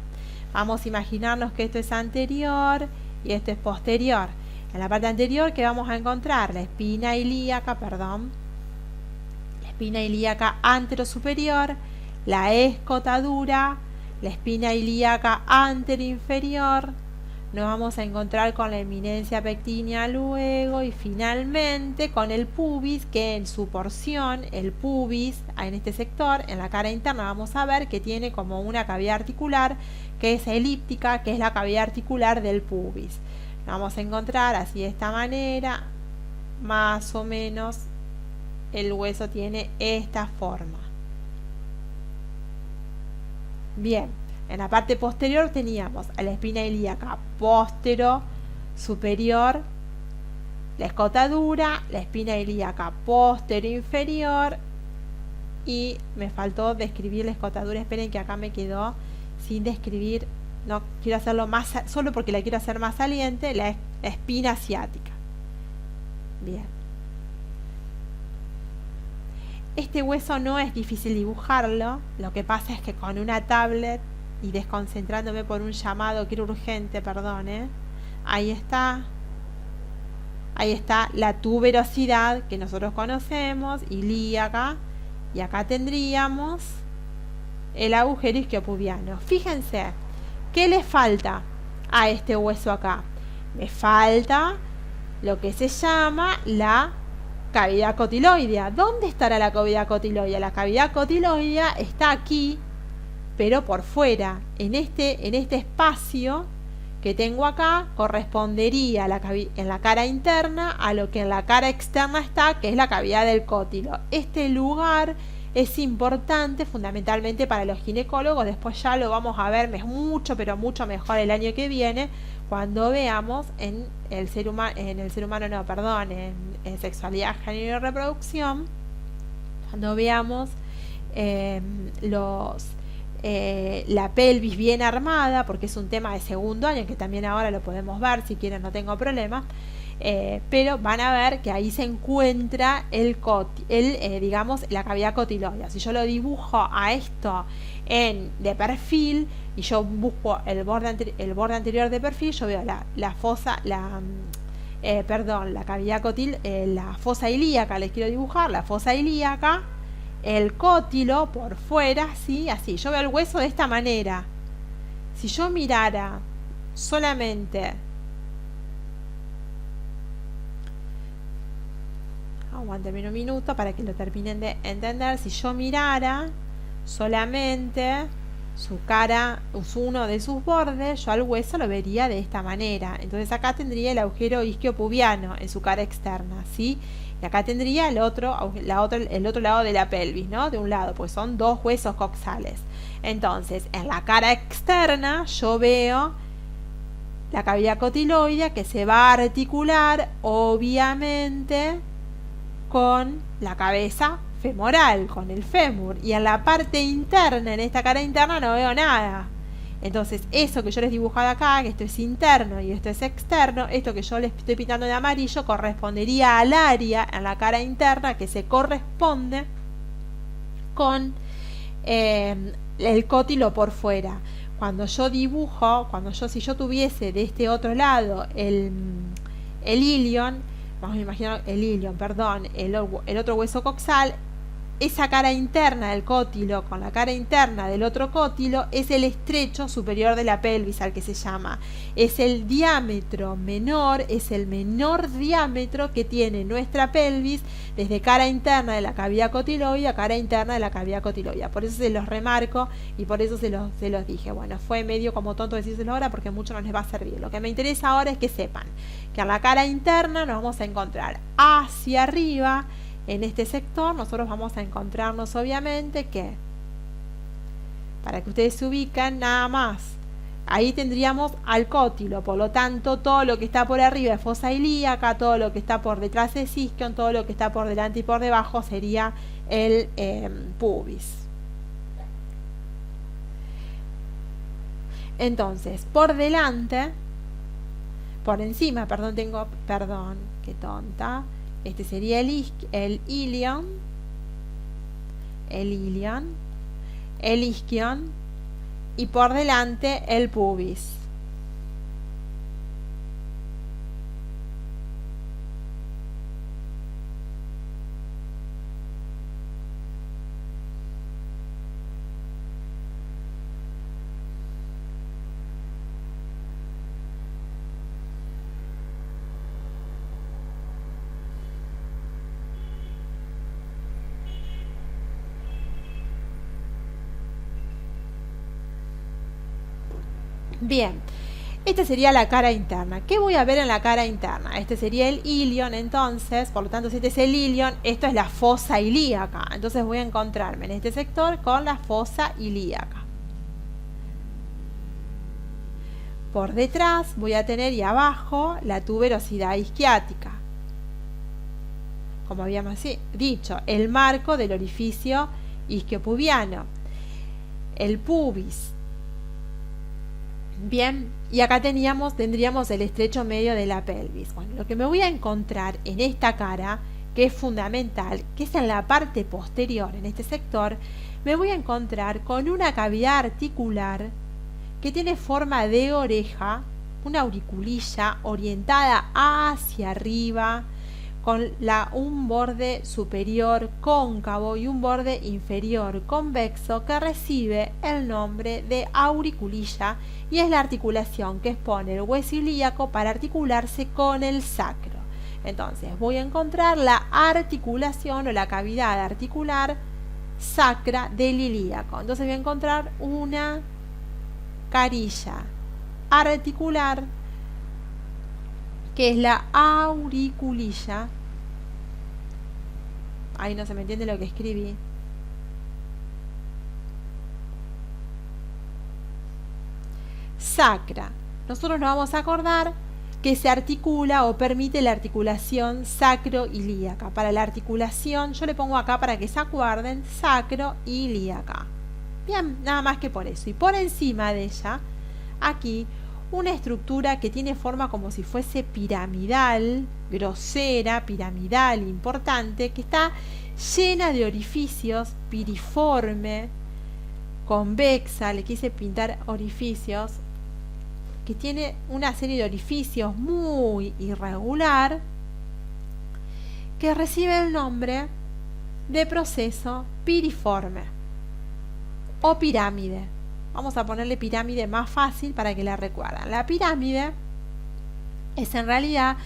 Vamos a imaginarnos que esto es anterior y esto es posterior. En la parte anterior, ¿qué vamos a encontrar? La espina ilíaca, la espina ilíaca anterosuperior, la escotadura, la espina ilíaca anteroinferior. Nos vamos a encontrar con la eminencia pectínea luego y finalmente con el pubis, que en su porción, el pubis, en este sector, en la cara interna, vamos a ver que tiene como una cavidad articular que es elíptica, que es la cavidad articular del pubis. Nos vamos a encontrar así de esta manera, más o menos el hueso tiene esta forma. Bien. En la parte posterior teníamos a la espina ilíaca postero superior, la escotadura, la espina ilíaca postero inferior y me faltó describir la escotadura. Esperen que acá me quedó sin describir, no quiero hacerlo más, solo porque la quiero hacer más saliente, la espina ciática. Bien. Este hueso no es difícil dibujarlo, lo que pasa es que con una tablet y desconcentrándome por un llamado que era urgente, perdón, ahí está la tuberosidad que nosotros conocemos, ilíaca, y acá tendríamos el agujero isquiopubiano. Fíjense, ¿qué le falta a este hueso acá? Me falta lo que se llama la cavidad cotiloidea. ¿Dónde estará la cavidad cotiloidea? La cavidad cotiloidea está aquí, pero por fuera, en este espacio que tengo acá, correspondería en la cara interna a lo que en la cara externa está, que es la cavidad del cótilo. Este lugar es importante fundamentalmente para los ginecólogos, después ya lo vamos a ver mucho, pero mucho mejor el año que viene, cuando veamos en sexualidad, género y reproducción, cuando veamos la pelvis bien armada, porque es un tema de segundo año que también ahora lo podemos ver, si quieren no tengo problema, pero van a ver que ahí se encuentra digamos la cavidad cotiloidea. Si yo lo dibujo a esto de perfil y yo busco el borde anterior de perfil, yo veo la cavidad la fosa ilíaca, les quiero dibujar la fosa ilíaca, el cótilo por fuera, ¿sí? Así, yo veo el hueso de esta manera. Si yo mirara solamente, aguántenme un minuto para que lo terminen de entender, si yo mirara solamente su cara, uno de sus bordes, yo al hueso lo vería de esta manera. Entonces acá tendría el agujero isquiopubiano en su cara externa, ¿sí? Y acá tendría el otro lado de la pelvis, ¿no? De un lado, pues son dos huesos coxales. Entonces, en la cara externa yo veo la cavidad cotiloidea que se va a articular, obviamente, con la cabeza femoral, con el fémur. Y en la parte interna, en esta cara interna, no veo nada. Entonces, eso que yo les he dibujado acá, que esto es interno y esto es externo, esto que yo les estoy pintando de amarillo, correspondería al área en la cara interna que se corresponde con el cótilo por fuera. Cuando yo dibujo, si yo tuviese de este otro lado el ilion, vamos a imaginar el ilion, perdón, el otro hueso coxal, esa cara interna del cótilo con la cara interna del otro cótilo es el estrecho superior de la pelvis, al que se llama. Es el diámetro menor, es el menor diámetro que tiene nuestra pelvis desde cara interna de la cavidad cotiloidea a cara interna de la cavidad cotiloidea. Por eso se los remarco y por eso se los dije. Bueno, fue medio como tonto decírselo ahora porque mucho no les va a servir. Lo que me interesa ahora es que sepan que en la cara interna nos vamos a encontrar hacia arriba. En este sector nosotros vamos a encontrarnos obviamente que para que ustedes se ubiquen nada más. Ahí tendríamos al cótilo, por lo tanto todo lo que está por arriba es fosa ilíaca, todo lo que está por detrás es isquion, todo lo que está por delante y por debajo sería el pubis. Entonces, por encima, qué tonta, este sería el ilion, el isquion, y por delante el pubis. Bien, esta sería la cara interna. ¿Qué voy a ver en la cara interna? Este sería el ilion, entonces, por lo tanto, si este es el ilion, esto es la fosa ilíaca. Entonces voy a encontrarme en este sector con la fosa ilíaca. Por detrás voy a tener y abajo la tuberosidad isquiática. Como habíamos dicho, el marco del orificio isquiopubiano. El pubis. Bien, y acá tendríamos el estrecho medio de la pelvis. Bueno, lo que me voy a encontrar en esta cara, que es fundamental, que es en la parte posterior, en este sector, me voy a encontrar con una cavidad articular que tiene forma de oreja, una auriculilla orientada hacia arriba, con un borde superior cóncavo y un borde inferior convexo que recibe el nombre de auriculilla y es la articulación que expone el hueso ilíaco para articularse con el sacro. Entonces voy a encontrar la articulación o la cavidad articular sacra del ilíaco. Entonces voy a encontrar una carilla articular que es la auriculilla. Ahí no se me entiende lo que escribí. Sacra. Nosotros nos vamos a acordar que se articula o permite la articulación sacro-ilíaca. Para la articulación, yo le pongo acá para que se acuerden, sacro-ilíaca. Bien, nada más que por eso. Y por encima de ella, aquí, una estructura que tiene forma como si fuese piramidal, grosera, piramidal, importante, que está llena de orificios, piriforme, convexa, le quise pintar orificios, que tiene una serie de orificios muy irregular, que recibe el nombre de proceso piriforme o pirámide. Vamos a ponerle pirámide más fácil para que la recuerden. La pirámide es en realidad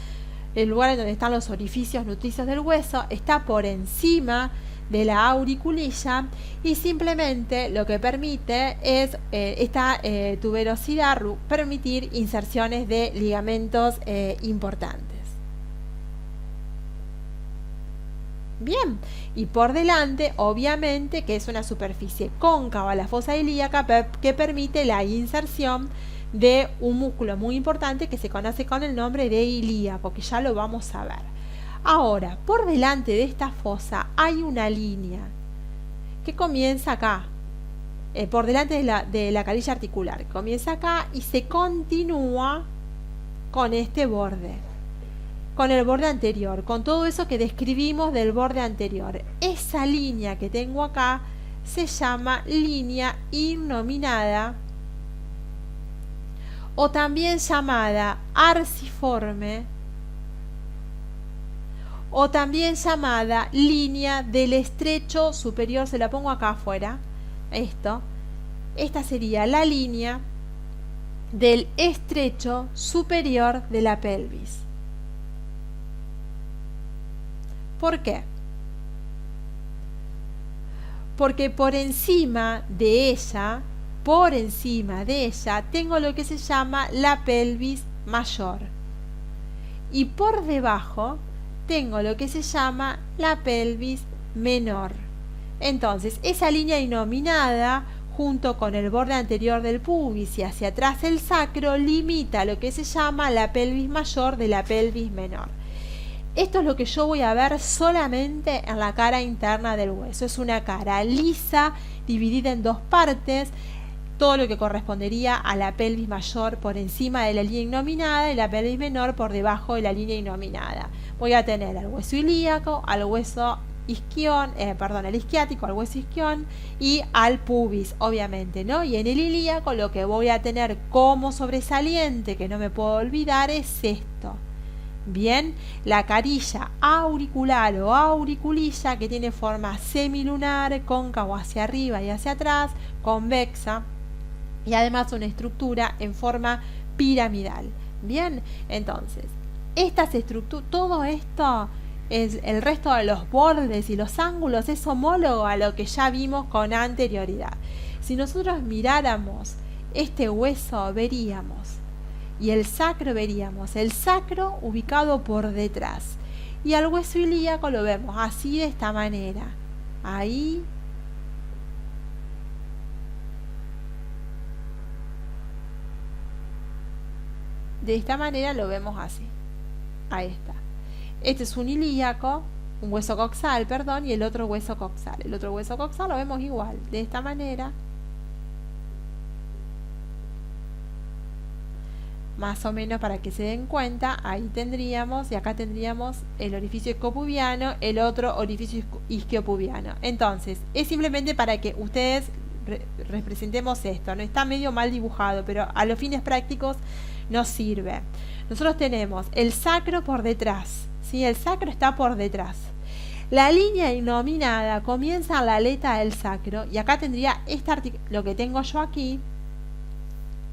el lugar en donde están los orificios nutricios del hueso, está por encima de la auriculilla y simplemente lo que permite es esta tuberosidad permitir inserciones de ligamentos importantes. Bien, y por delante, obviamente, que es una superficie cóncava, la fosa ilíaca, que permite la inserción de un músculo muy importante que se conoce con el nombre de ilíaco, que ya lo vamos a ver. Ahora, por delante de esta fosa hay una línea que comienza acá, por delante de la carilla articular, comienza acá y se continúa con este borde, con el borde anterior, con todo eso que describimos del borde anterior. Esa línea que tengo acá se llama línea innominada o también llamada arciforme o también llamada línea del estrecho superior. Se la pongo acá afuera. Esta sería la línea del estrecho superior de la pelvis. ¿Por qué? Porque por encima de ella, tengo lo que se llama la pelvis mayor. Y por debajo tengo lo que se llama la pelvis menor. Entonces, esa línea innominada, junto con el borde anterior del pubis y hacia atrás el sacro, limita lo que se llama la pelvis mayor de la pelvis menor. Esto es lo que yo voy a ver solamente en la cara interna del hueso. Es una cara lisa, dividida en dos partes, todo lo que correspondería a la pelvis mayor por encima de la línea innominada y la pelvis menor por debajo de la línea innominada. Voy a tener al hueso ilíaco, al hueso isquión, al isquiático, al hueso isquión y al pubis, obviamente, ¿no? Y en el ilíaco lo que voy a tener como sobresaliente, que no me puedo olvidar, es esto. Bien, la carilla auricular o auriculilla, que tiene forma semilunar, cóncavo hacia arriba y hacia atrás, convexa, y además una estructura en forma piramidal. Bien, entonces, estas estructuras, todo esto, es el resto de los bordes y los ángulos es homólogo a lo que ya vimos con anterioridad. Si nosotros miráramos este hueso, veríamos, y el sacro veríamos, el sacro ubicado por detrás, y al hueso ilíaco lo vemos así, de esta manera, ahí, de esta manera lo vemos así, ahí está. Este es un ilíaco, un hueso coxal, perdón, y el otro hueso coxal. El otro hueso coxal lo vemos igual, de esta manera, más o menos para que se den cuenta. Ahí tendríamos, y acá tendríamos el orificio isquiopubiano, el otro orificio isquiopubiano. Entonces, es simplemente para que ustedes representemos esto, no está medio mal dibujado, pero a los fines prácticos nos sirve. Nosotros tenemos el sacro por detrás, ¿sí? El sacro está por detrás. La línea innominada comienza en la aleta del sacro, y acá tendría lo que tengo yo aquí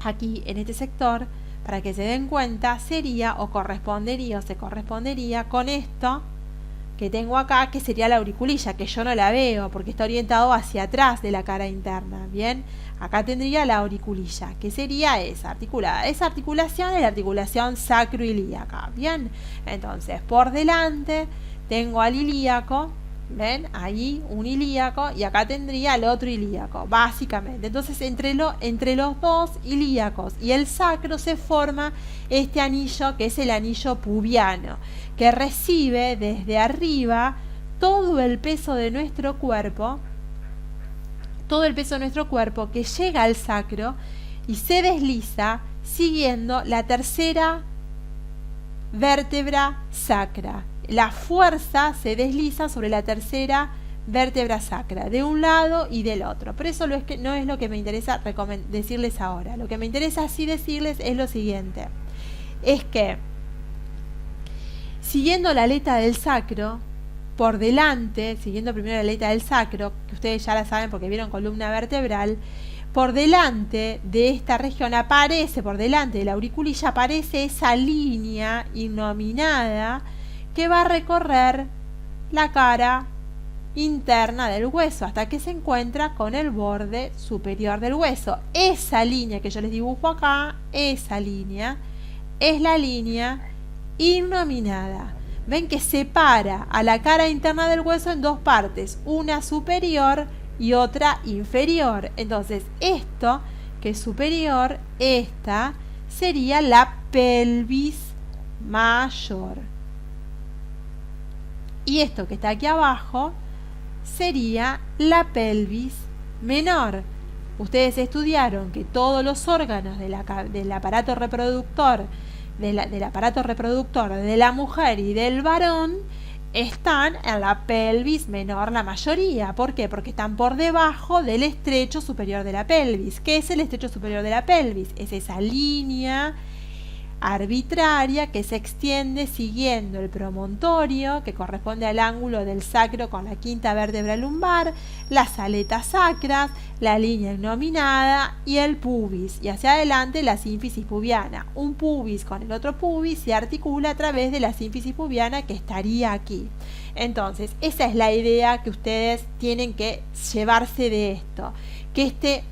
en este sector, para que se den cuenta, sería o se correspondería con esto que tengo acá, que sería la auriculilla, que yo no la veo porque está orientado hacia atrás de la cara interna. Bien, acá tendría la auriculilla, que sería esa articulada. Esa articulación es la articulación sacroilíaca. Bien, entonces por delante tengo al ilíaco, ven, ahí un ilíaco, y acá tendría el otro ilíaco, básicamente. Entonces entre los dos ilíacos y el sacro se forma este anillo, que es el anillo pubiano, que recibe desde arriba todo el peso de nuestro cuerpo, que llega al sacro y se desliza siguiendo la tercera vértebra sacra. La fuerza se desliza sobre la tercera vértebra sacra, de un lado y del otro. Pero eso no es lo que me interesa decirles ahora. Lo que me interesa así decirles es lo siguiente. Es que, siguiendo la aleta del sacro, por delante, siguiendo primero la aleta del sacro, que ustedes ya la saben porque vieron columna vertebral, por delante de esta región por delante de la auriculilla, aparece esa línea innominada que va a recorrer la cara interna del hueso hasta que se encuentra con el borde superior del hueso. Esa línea que yo les dibujo acá, esa línea es la línea innominada. Ven que separa a la cara interna del hueso en dos partes, una superior y otra inferior. Entonces esto, que es superior, esta sería la pelvis mayor. Y esto que está aquí abajo sería la pelvis menor. Ustedes estudiaron que todos los órganos del aparato reproductor, del aparato reproductor de la mujer y del varón, están en la pelvis menor la mayoría. ¿Por qué? Porque están por debajo del estrecho superior de la pelvis. ¿Qué es el estrecho superior de la pelvis? Es esa línea arbitraria que se extiende siguiendo el promontorio, que corresponde al ángulo del sacro con la quinta vértebra lumbar, las aletas sacras, la línea innominada y el pubis, y hacia adelante la sínfisis pubiana. Un pubis con el otro pubis se articula a través de la sínfisis pubiana, que estaría aquí. Entonces, esa es la idea que ustedes tienen que llevarse de esto, que este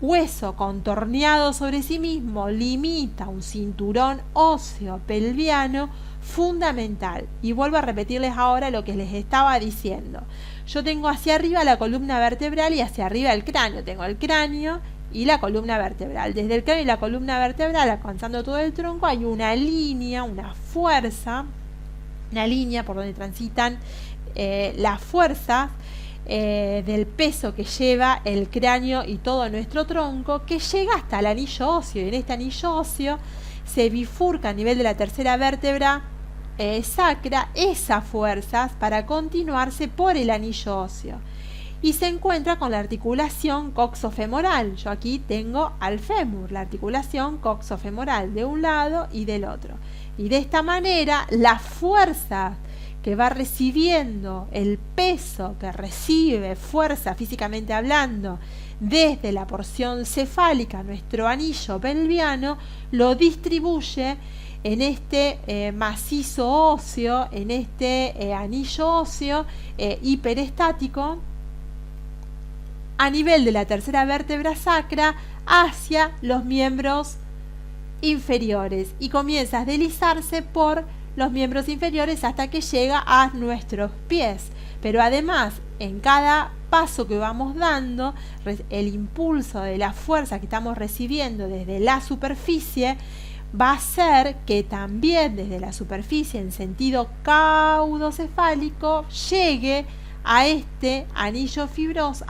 hueso contorneado sobre sí mismo limita un cinturón óseo pelviano fundamental. Y vuelvo a repetirles ahora lo que les estaba diciendo. Yo tengo hacia arriba la columna vertebral y hacia arriba el cráneo. Tengo el cráneo y la columna vertebral. Desde el cráneo y la columna vertebral, alcanzando todo el tronco, hay una línea, una fuerza, una línea por donde transitan las fuerzas del peso que lleva el cráneo y todo nuestro tronco, que llega hasta el anillo óseo. Y en este anillo óseo se bifurca a nivel de la tercera vértebra sacra esas fuerzas para continuarse por el anillo óseo. Y se encuentra con la articulación coxofemoral. Yo aquí tengo al fémur, la articulación coxofemoral de un lado y del otro. Y de esta manera, la fuerza que va recibiendo, el peso que recibe, fuerza físicamente hablando, desde la porción cefálica, nuestro anillo pelviano, lo distribuye en este macizo óseo, en este anillo óseo hiperestático, a nivel de la tercera vértebra sacra hacia los miembros inferiores y comienza a deslizarse por los miembros inferiores hasta que llega a nuestros pies. Pero además, en cada paso que vamos dando, el impulso de la fuerza que estamos recibiendo desde la superficie va a hacer que también desde la superficie en sentido caudocefálico llegue a este anillo fibroso,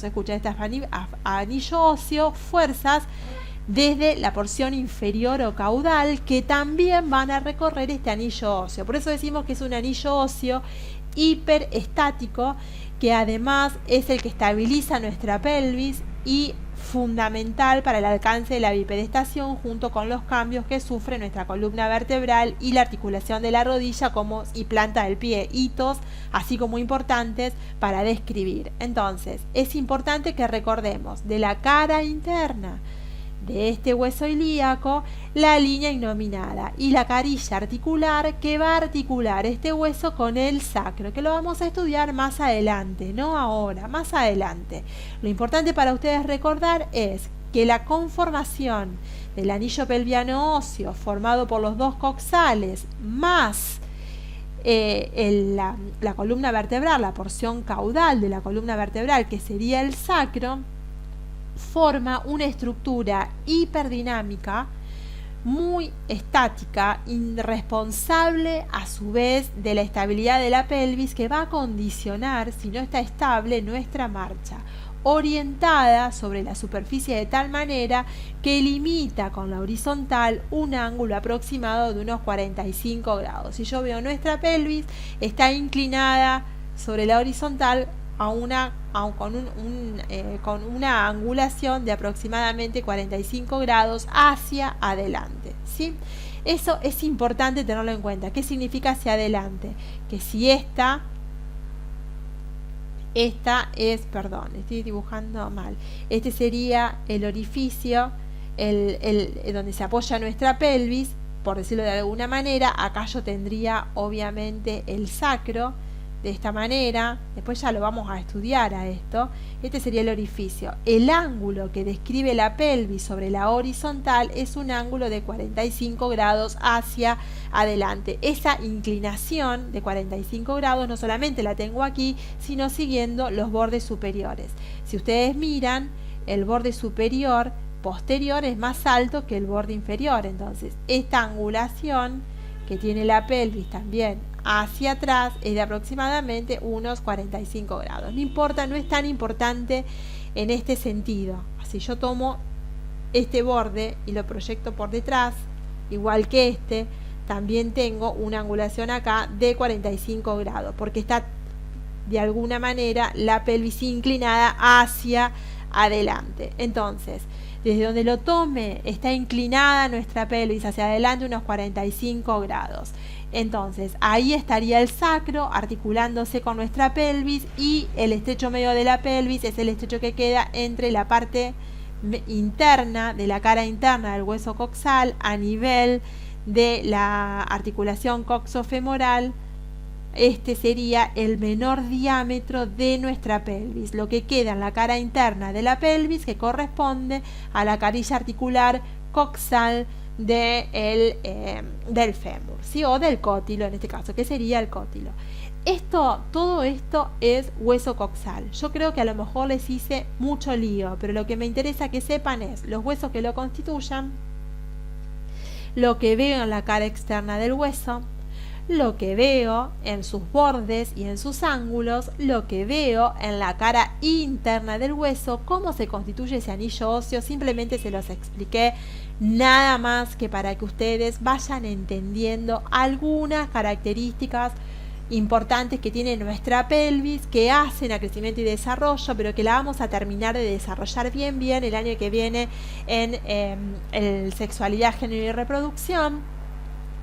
escucha, este anillo óseo, fuerzas desde la porción inferior o caudal que también van a recorrer este anillo óseo. Por eso decimos que es un anillo óseo hiperestático, que además es el que estabiliza nuestra pelvis y fundamental para el alcance de la bipedestación, junto con los cambios que sufre nuestra columna vertebral y la articulación de la rodilla y planta del pie, hitos así como importantes para describir. Entonces, es importante que recordemos de la cara interna de este hueso ilíaco la línea innominada y la carilla articular que va a articular este hueso con el sacro, que lo vamos a estudiar más adelante, no ahora, más adelante. Lo importante para ustedes recordar es que la conformación del anillo pelviano óseo formado por los dos coxales más la columna vertebral, la porción caudal de la columna vertebral que sería el sacro, forma una estructura hiperdinámica, muy estática, irresponsable a su vez de la estabilidad de la pelvis, que va a condicionar, si no está estable, nuestra marcha, orientada sobre la superficie de tal manera que limita con la horizontal un ángulo aproximado de unos 45 grados. Si yo veo nuestra pelvis, está inclinada sobre la horizontal con una angulación de aproximadamente 45 grados hacia adelante, ¿sí? Eso es importante tenerlo en cuenta. ¿Qué significa hacia adelante? Que si esta es, perdón, estoy dibujando mal, este sería el orificio, donde se apoya nuestra pelvis, por decirlo de alguna manera. Acá yo tendría obviamente el sacro, de esta manera, después ya lo vamos a estudiar a esto. Este sería el orificio. El ángulo que describe la pelvis sobre la horizontal es un ángulo de 45 grados hacia adelante. Esa inclinación de 45 grados no solamente la tengo aquí, sino siguiendo los bordes superiores. Si ustedes miran, el borde superior posterior es más alto que el borde inferior. Entonces, esta angulación que tiene la pelvis también hacia atrás es de aproximadamente unos 45 grados. No importa, no es tan importante en este sentido. Si yo tomo este borde y lo proyecto por detrás, igual que este, también tengo una angulación acá de 45 grados, porque está de alguna manera la pelvis inclinada hacia adelante. Entonces, desde donde lo tome, está inclinada nuestra pelvis hacia adelante unos 45 grados. Entonces, ahí estaría el sacro articulándose con nuestra pelvis, y el estrecho medio de la pelvis es el estrecho que queda entre la parte interna de la cara interna del hueso coxal a nivel de la articulación coxofemoral, este sería el menor diámetro de nuestra pelvis, lo que queda en la cara interna de la pelvis, que corresponde a la carilla articular coxal del fémur, ¿sí? O del cótilo en este caso, que sería el cótilo. Todo esto es hueso coxal. Yo creo que a lo mejor les hice mucho lío, pero lo que me interesa que sepan es los huesos que lo constituyan, lo que veo en la cara externa del hueso, lo que veo en sus bordes y en sus ángulos, lo que veo en la cara interna del hueso, cómo se constituye ese anillo óseo. Simplemente se los expliqué, nada más que para que ustedes vayan entendiendo algunas características importantes que tiene nuestra pelvis, que hacen a crecimiento y desarrollo, pero que la vamos a terminar de desarrollar bien el año que viene en sexualidad, género y reproducción.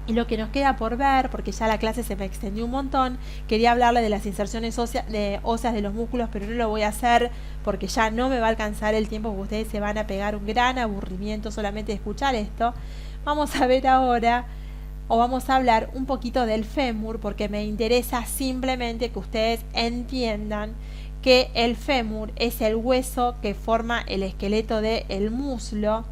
Y lo que nos queda por ver, porque ya la clase se me extendió un montón, quería hablarle de las inserciones óseas de los músculos, pero no lo voy a hacer porque ya no me va a alcanzar el tiempo, porque ustedes se van a pegar un gran aburrimiento solamente de escuchar esto. Vamos a ver ahora, o vamos a hablar un poquito del fémur, porque me interesa simplemente que ustedes entiendan que el fémur es el hueso que forma el esqueleto del muslo.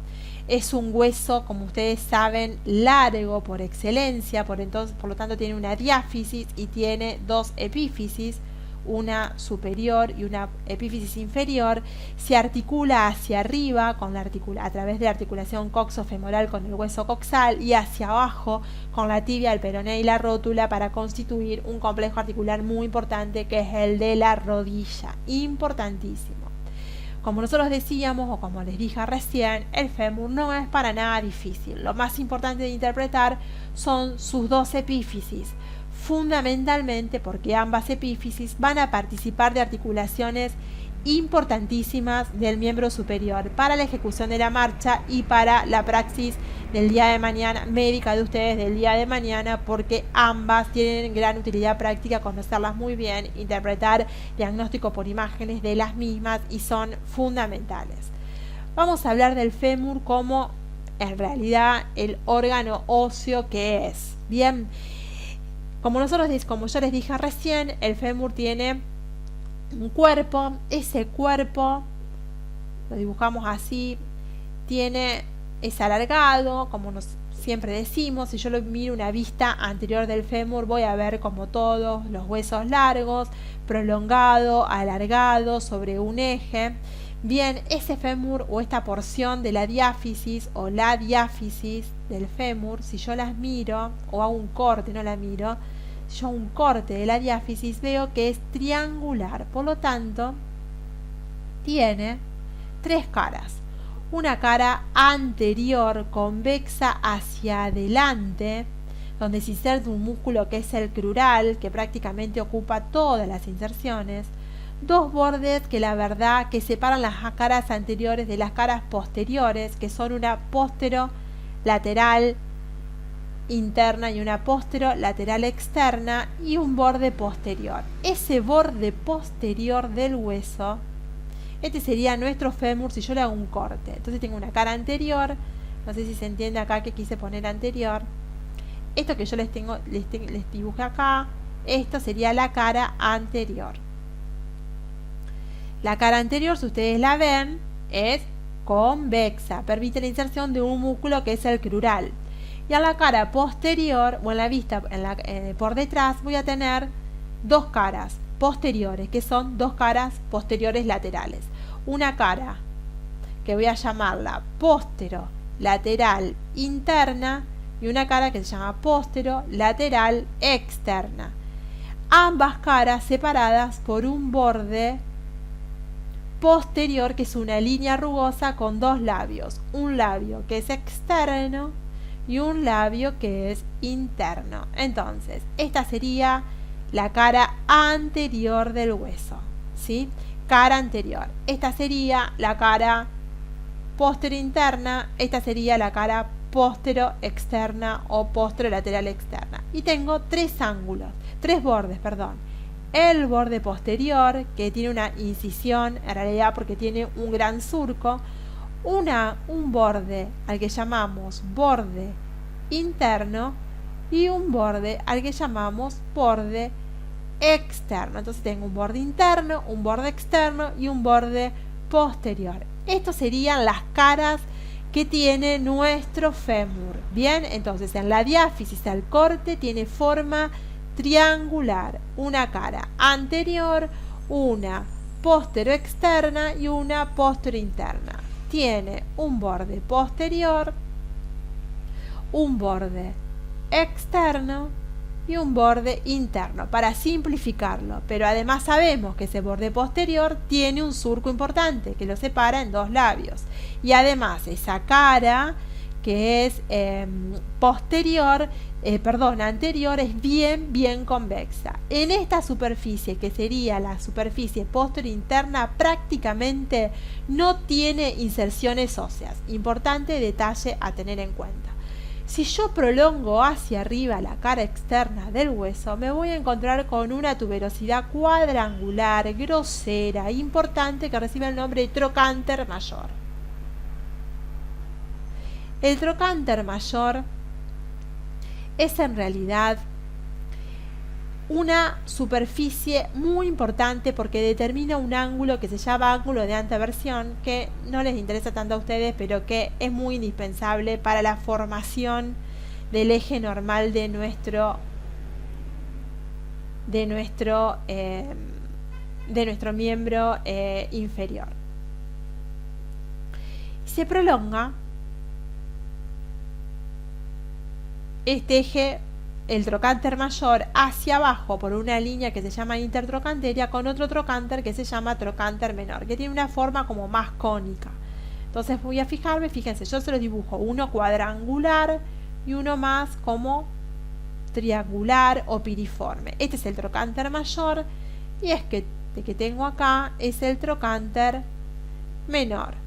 Es un hueso, como ustedes saben, largo por excelencia, por lo tanto tiene una diáfisis y tiene dos epífisis, una superior y una epífisis inferior. Se articula hacia arriba a través de la articulación coxofemoral con el hueso coxal, y hacia abajo con la tibia, el peroné y la rótula, para constituir un complejo articular muy importante, que es el de la rodilla. Importantísimo. Como nosotros decíamos, o como les dije recién, el fémur no es para nada difícil. Lo más importante de interpretar son sus dos epífisis, fundamentalmente porque ambas epífisis van a participar de articulaciones importantísimas del miembro superior para la ejecución de la marcha y para la praxis del día de mañana, médica de ustedes del día de mañana, porque ambas tienen gran utilidad práctica, conocerlas muy bien, interpretar diagnóstico por imágenes de las mismas, y son fundamentales. Vamos a hablar del fémur como en realidad el órgano óseo que es. Bien, como yo les dije recién, el fémur tiene un cuerpo. Ese cuerpo lo dibujamos así, es alargado, como siempre decimos. Si yo lo miro una vista anterior del fémur, voy a ver como todos los huesos largos, prolongado, alargado sobre un eje. Bien, ese fémur, o esta porción de la diáfisis o la diáfisis del fémur, si yo las miro o hago un corte, no la miro, yo un corte de la diáfisis, veo que es triangular. Por lo tanto, tiene tres caras. Una cara anterior convexa hacia adelante, donde se inserta un músculo que es el crural, que prácticamente ocupa todas las inserciones. Dos bordes que la verdad que separan las caras anteriores de las caras posteriores, que son una póstero-lateral interna y una póstero-lateral externa, y un borde posterior. Ese borde posterior del hueso, este sería nuestro fémur si yo le hago un corte. Entonces tengo una cara anterior, no sé si se entiende acá que quise poner anterior. Esto que yo les dibujé acá, esto sería la cara anterior. La cara anterior, si ustedes la ven, es convexa, permite la inserción de un músculo que es el crural. Y a la cara posterior, o en la vista por detrás, voy a tener dos caras posteriores, que son dos caras posteriores laterales. Una cara que voy a llamarla póstero-lateral interna, y una cara que se llama póstero-lateral externa. Ambas caras separadas por un borde posterior, que es una línea rugosa con dos labios. Un labio que es externo y un labio que es interno. Entonces, esta sería la cara anterior del hueso, ¿sí? Cara anterior. Esta sería la cara póstero interna. Esta sería la cara póstero externa o póstero lateral externa. Y tengo tres bordes. El borde posterior, que tiene una incisión, en realidad porque tiene un gran surco. Un borde al que llamamos borde interno, y un borde al que llamamos borde externo. Entonces tengo un borde interno, un borde externo y un borde posterior. Estas serían las caras que tiene nuestro fémur. Bien, entonces en la diáfisis al corte tiene forma triangular, una cara anterior, una posterior externa y una posterior interna. Tiene un borde posterior, un borde externo y un borde interno, para simplificarlo, pero además sabemos que ese borde posterior tiene un surco importante que lo separa en dos labios, y además esa cara que es anterior es bien convexa. En esta superficie, que sería la superficie posterior interna, prácticamente no tiene inserciones óseas. Importante detalle a tener en cuenta. Si yo prolongo hacia arriba la cara externa del hueso, me voy a encontrar con una tuberosidad cuadrangular, grosera, importante, que recibe el nombre de trocánter mayor. El trocánter mayor es en realidad una superficie muy importante porque determina un ángulo que se llama ángulo de anteversión, que no les interesa tanto a ustedes, pero que es muy indispensable para la formación del eje normal de nuestro miembro inferior. Se prolonga este eje, el trocánter mayor, hacia abajo por una línea que se llama intertrocanteria, con otro trocánter que se llama trocánter menor, que tiene una forma como más cónica. Entonces voy a fijarme, fíjense, yo se los dibujo, uno cuadrangular y uno más como triangular o piriforme. Este es el trocánter mayor, y el que tengo acá es el trocánter menor.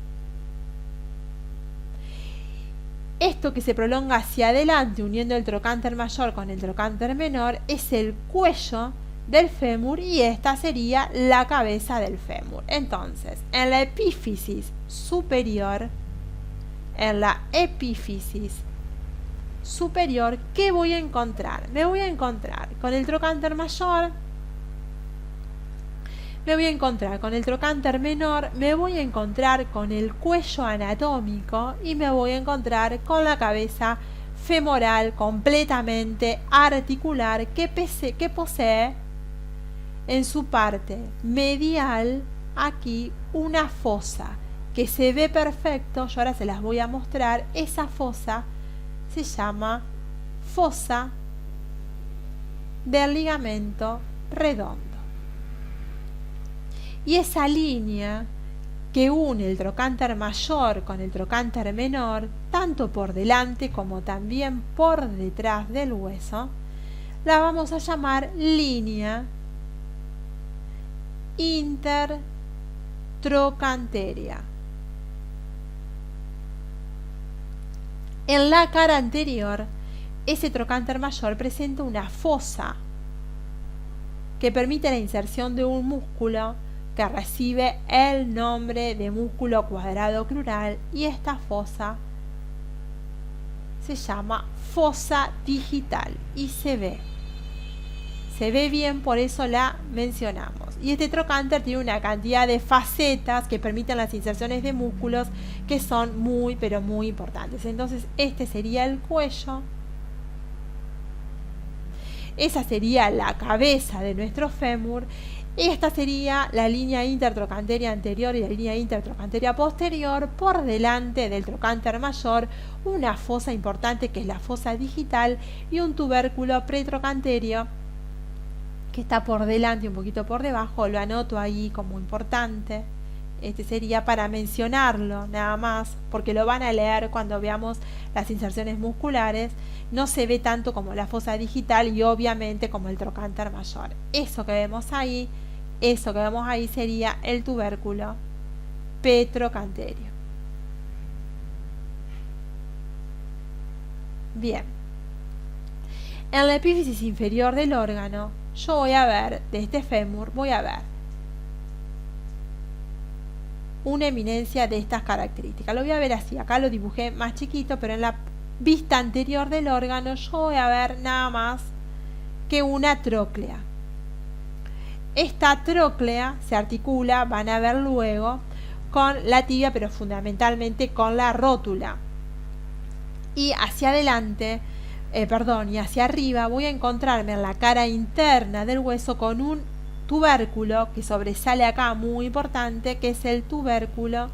Esto que se prolonga hacia adelante uniendo el trocánter mayor con el trocánter menor es el cuello del fémur, y esta sería la cabeza del fémur. Entonces, en la epífisis superior, ¿qué voy a encontrar? Me voy a encontrar con el trocánter mayor, me voy a encontrar con el trocánter menor, me voy a encontrar con el cuello anatómico y me voy a encontrar con la cabeza femoral completamente articular que posee en su parte medial aquí una fosa que se ve perfecto. Yo ahora se las voy a mostrar. Esa fosa se llama fosa del ligamento redondo. Y esa línea que une el trocánter mayor con el trocánter menor, tanto por delante como también por detrás del hueso, la vamos a llamar línea intertrocanteria. En la cara anterior, ese trocánter mayor presenta una fosa que permite la inserción de un músculo que recibe el nombre de músculo cuadrado crural, y esta fosa se llama fosa digital y se ve bien, por eso la mencionamos. Y este trocánter tiene una cantidad de facetas que permiten las inserciones de músculos que son muy, pero muy importantes. Entonces este sería el cuello, esa sería la cabeza de nuestro fémur. Esta sería la línea intertrocanteria anterior y la línea intertrocanteria posterior. Por delante del trocánter mayor, una fosa importante que es la fosa digital, y un tubérculo pretrocanterio que está por delante y un poquito por debajo. Lo anoto ahí como importante. Este sería para mencionarlo nada más, porque lo van a leer cuando veamos las inserciones musculares. No se ve tanto como la fosa digital y obviamente como el trocánter mayor. Eso que vemos ahí sería el tubérculo pretrocanterio. Bien. En la epífisis inferior del órgano, yo voy a ver, de este fémur, voy a ver una eminencia de estas características. Lo voy a ver así, acá lo dibujé más chiquito, pero en la vista anterior del órgano yo voy a ver nada más que una tróclea. esta tróclea se articula, van a ver luego, con la tibia, pero fundamentalmente con la rótula. Y hacia adelante, y hacia arriba voy a encontrarme en la cara interna del hueso con un tubérculo que sobresale acá, muy importante, que es el tubérculo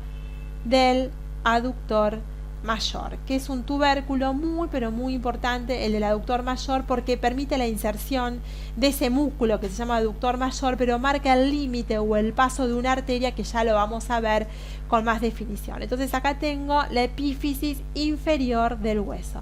del aductor mayor, que es un tubérculo muy pero muy importante, el del aductor mayor, porque permite la inserción de ese músculo que se llama aductor mayor, pero marca el límite o el paso de una arteria, que ya lo vamos a ver con más definición. Entonces acá tengo la epífisis inferior del hueso.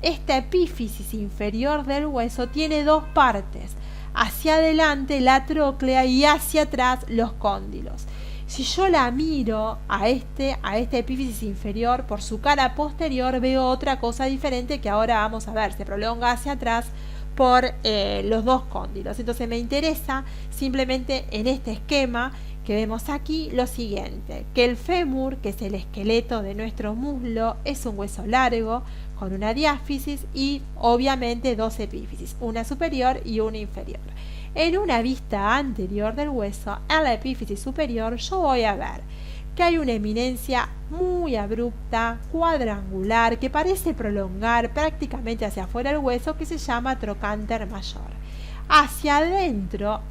Esta epífisis inferior del hueso tiene dos partes: hacia adelante la tróclea y hacia atrás los cóndilos. Si yo la miro a esta epífisis inferior por su cara posterior, veo otra cosa diferente que ahora vamos a ver. Se prolonga hacia atrás por los dos cóndilos. Entonces me interesa simplemente en este esquema que vemos aquí lo siguiente: que el fémur, que es el esqueleto de nuestro muslo, es un hueso largo con una diáfisis y obviamente dos epífisis, una superior y una inferior. En una vista anterior del hueso, en la epífisis superior, yo voy a ver que hay una eminencia muy abrupta, cuadrangular, que parece prolongar prácticamente hacia afuera el hueso, que se llama trocánter mayor. Hacia adentro,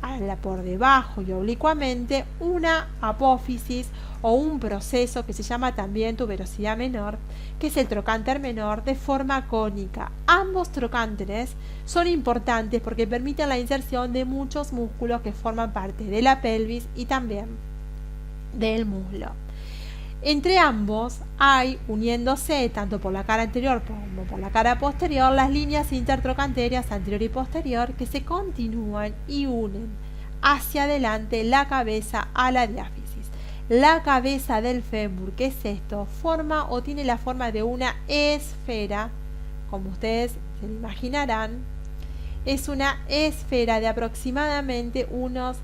por debajo y oblicuamente, una apófisis o un proceso que se llama también tuberosidad menor, que es el trocánter menor, de forma cónica. Ambos trocánteres son importantes porque permiten la inserción de muchos músculos que forman parte de la pelvis y también del muslo. Entre ambos hay, uniéndose tanto por la cara anterior como por la cara posterior, las líneas intertrocanterias anterior y posterior, que se continúan y unen hacia adelante la cabeza a la diáfisis. La cabeza del fémur, ¿qué es esto? Forma o tiene la forma de una esfera, como ustedes se lo imaginarán. Es una esfera de aproximadamente unos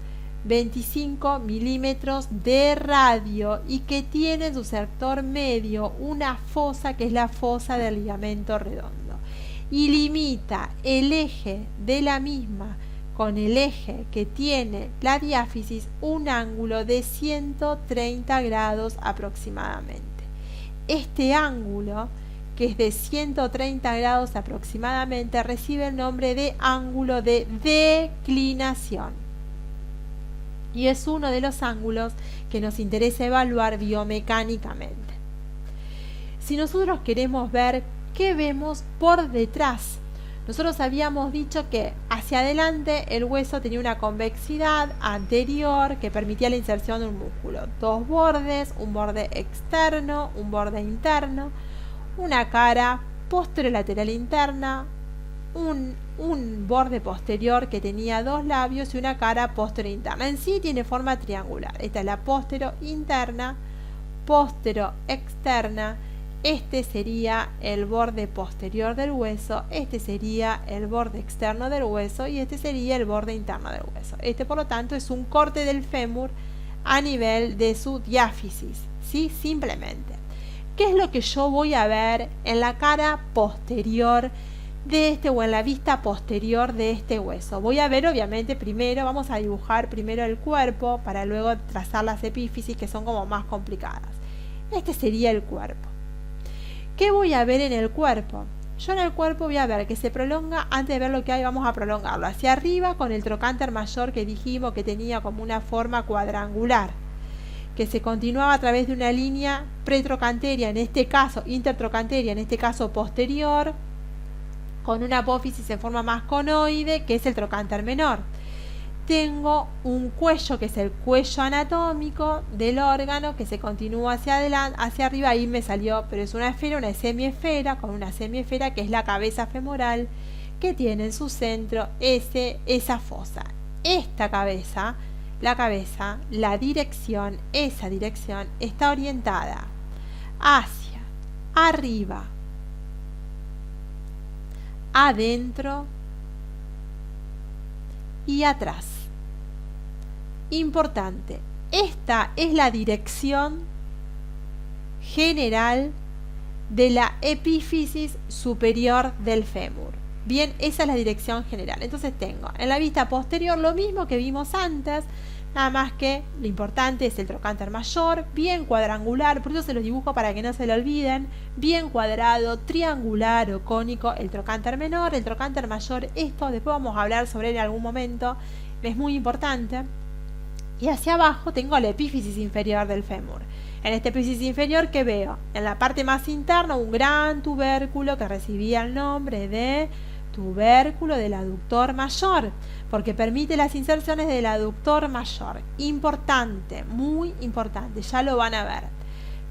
25 milímetros de radio y que tiene en su sector medio una fosa, que es la fosa del ligamento redondo, y limita el eje de la misma con el eje que tiene la diáfisis un ángulo de 130 grados aproximadamente. Este ángulo, que es de 130 grados aproximadamente, recibe el nombre de ángulo de declinación. Y es uno de los ángulos que nos interesa evaluar biomecánicamente. Si nosotros queremos ver qué vemos por detrás, nosotros habíamos dicho que hacia adelante el hueso tenía una convexidad anterior que permitía la inserción de un músculo. Dos bordes, un borde externo, un borde interno, una cara posterolateral interna, un borde posterior que tenía dos labios y una cara postero interna. En sí tiene forma triangular. Esta es la postero interna, postero externa. Este sería el borde posterior del hueso, este sería el borde externo del hueso y este sería el borde interno del hueso. Este, por lo tanto, es un corte del fémur a nivel de su diáfisis, ¿sí? Simplemente. ¿Qué es lo que yo voy a ver en la cara posterior de este, o en la vista posterior de este hueso? Voy a ver, obviamente, primero vamos a dibujar primero el cuerpo para luego trazar las epífisis, que son como más complicadas. Este sería el cuerpo. ¿Qué voy a ver en el cuerpo? Yo en el cuerpo voy a ver que se prolonga. Antes de ver lo que hay, vamos a prolongarlo hacia arriba con el trocánter mayor, que dijimos que tenía como una forma cuadrangular, que se continuaba a través de una línea pretrocanteria, en este caso intertrocanteria, en este caso posterior, con una apófisis en forma más conoide, que es el trocánter menor. Tengo un cuello, que es el cuello anatómico del órgano, que se continúa hacia adelante, hacia arriba. Ahí me salió, pero es una esfera, una semiesfera, con una semiesfera que es la cabeza femoral, que tiene en su centro esa fosa. Esta cabeza, la dirección, esa dirección está orientada hacia arriba, adentro y atrás. Importante, esta es la dirección general de la epífisis superior del fémur. Bien, esa es la dirección general. Entonces tengo en la vista posterior lo mismo que vimos antes, nada más que lo importante es el trocánter mayor, bien cuadrangular, por eso se los dibujo para que no se lo olviden, bien cuadrado, triangular o cónico el trocánter menor, el trocánter mayor, esto después vamos a hablar sobre él en algún momento, es muy importante. Y hacia abajo tengo la epífisis inferior del fémur. En esta epífisis inferior, ¿qué veo? En la parte más interna un gran tubérculo que recibía el nombre de tubérculo del aductor mayor, porque permite las inserciones del aductor mayor. Importante, muy importante, ya lo van a ver.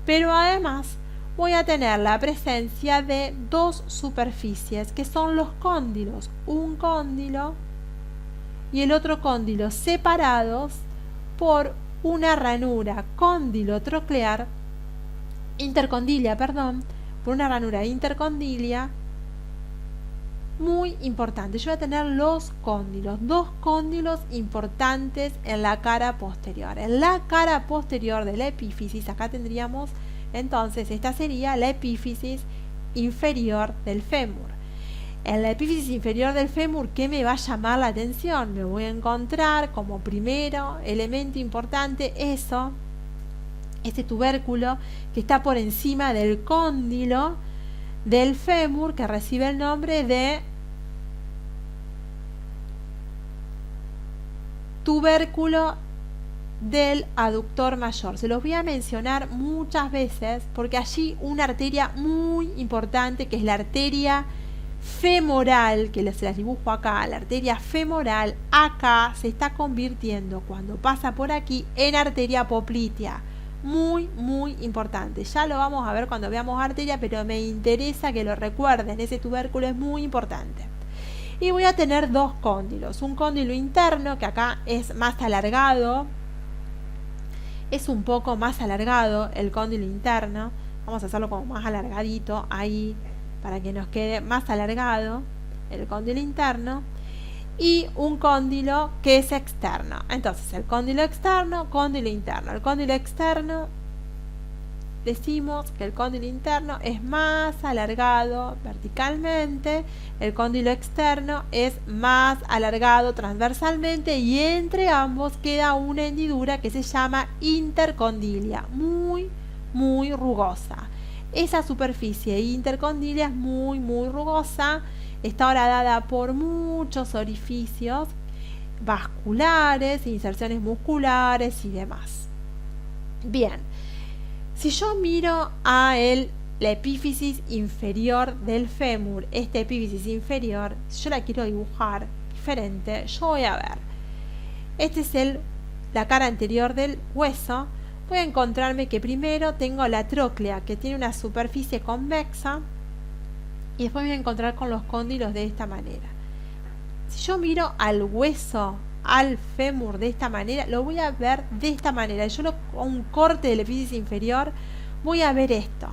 Pero además voy a tener la presencia de dos superficies que son los cóndilos, un cóndilo y el otro cóndilo, separados por una ranura intercondilia, por una ranura intercondilia muy importante. Yo voy a tener los cóndilos, dos cóndilos importantes en la cara posterior. En la cara posterior de la epífisis, acá tendríamos entonces, esta sería la epífisis inferior del fémur. En la epífisis inferior del fémur, ¿qué me va a llamar la atención? Me voy a encontrar como primero elemento importante este tubérculo que está por encima del cóndilo del fémur, que recibe el nombre de tubérculo del aductor mayor. Se los voy a mencionar muchas veces porque allí una arteria muy importante, que es la arteria femoral, que se las dibujo acá, la arteria femoral acá se está convirtiendo cuando pasa por aquí en arteria poplitea. Muy, muy importante. Ya lo vamos a ver cuando veamos arteria, pero me interesa que lo recuerden. Ese tubérculo es muy importante. Y voy a tener dos cóndilos. Un cóndilo interno, que acá es más alargado. Es un poco más alargado el cóndilo interno. Vamos a hacerlo como más alargadito ahí, para que nos quede más alargado el cóndilo interno. Y un cóndilo que es externo. Entonces el cóndilo externo, cóndilo interno. El cóndilo externo, decimos que el cóndilo interno es más alargado verticalmente, el cóndilo externo es más alargado transversalmente, y entre ambos queda una hendidura que se llama intercondilia, muy, muy rugosa. Esa superficie intercondilia es muy, muy rugosa. Está horadada por muchos orificios vasculares, inserciones musculares y demás. Bien, si yo miro a la epífisis inferior del fémur, esta epífisis inferior, si yo la quiero dibujar diferente, yo voy a ver, esta es la cara anterior del hueso. Voy a encontrarme que primero tengo la tróclea, que tiene una superficie convexa, y después me voy a encontrar con los cóndilos de esta manera. Si yo miro al hueso, al fémur de esta manera, lo voy a ver de esta manera. Yo con un corte de la epífisis inferior voy a ver esto.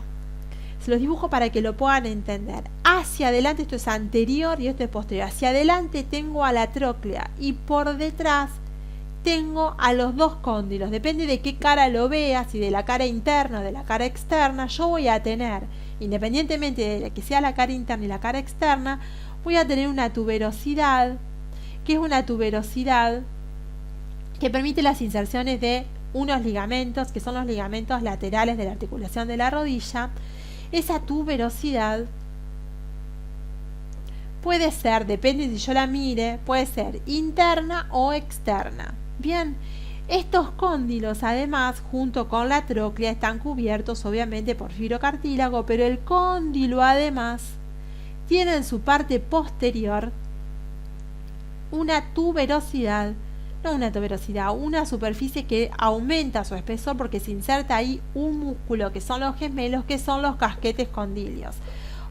Se los dibujo para que lo puedan entender. Hacia adelante, esto es anterior y esto es posterior. Hacia adelante tengo a la tróclea y por detrás tengo a los dos cóndilos. Depende de qué cara lo veas, si de la cara interna o de la cara externa, yo voy a tener, independientemente de que sea la cara interna y la cara externa, voy a tener una tuberosidad, que es una tuberosidad que permite las inserciones de unos ligamentos, que son los ligamentos laterales de la articulación de la rodilla. Esa tuberosidad puede ser, depende si yo la mire, puede ser interna o externa. Bien, estos cóndilos además, junto con la tróclea, están cubiertos obviamente por fibrocartílago, pero el cóndilo además tiene en su parte posterior una superficie que aumenta su espesor porque se inserta ahí un músculo que son los gemelos, que son los casquetes condilios.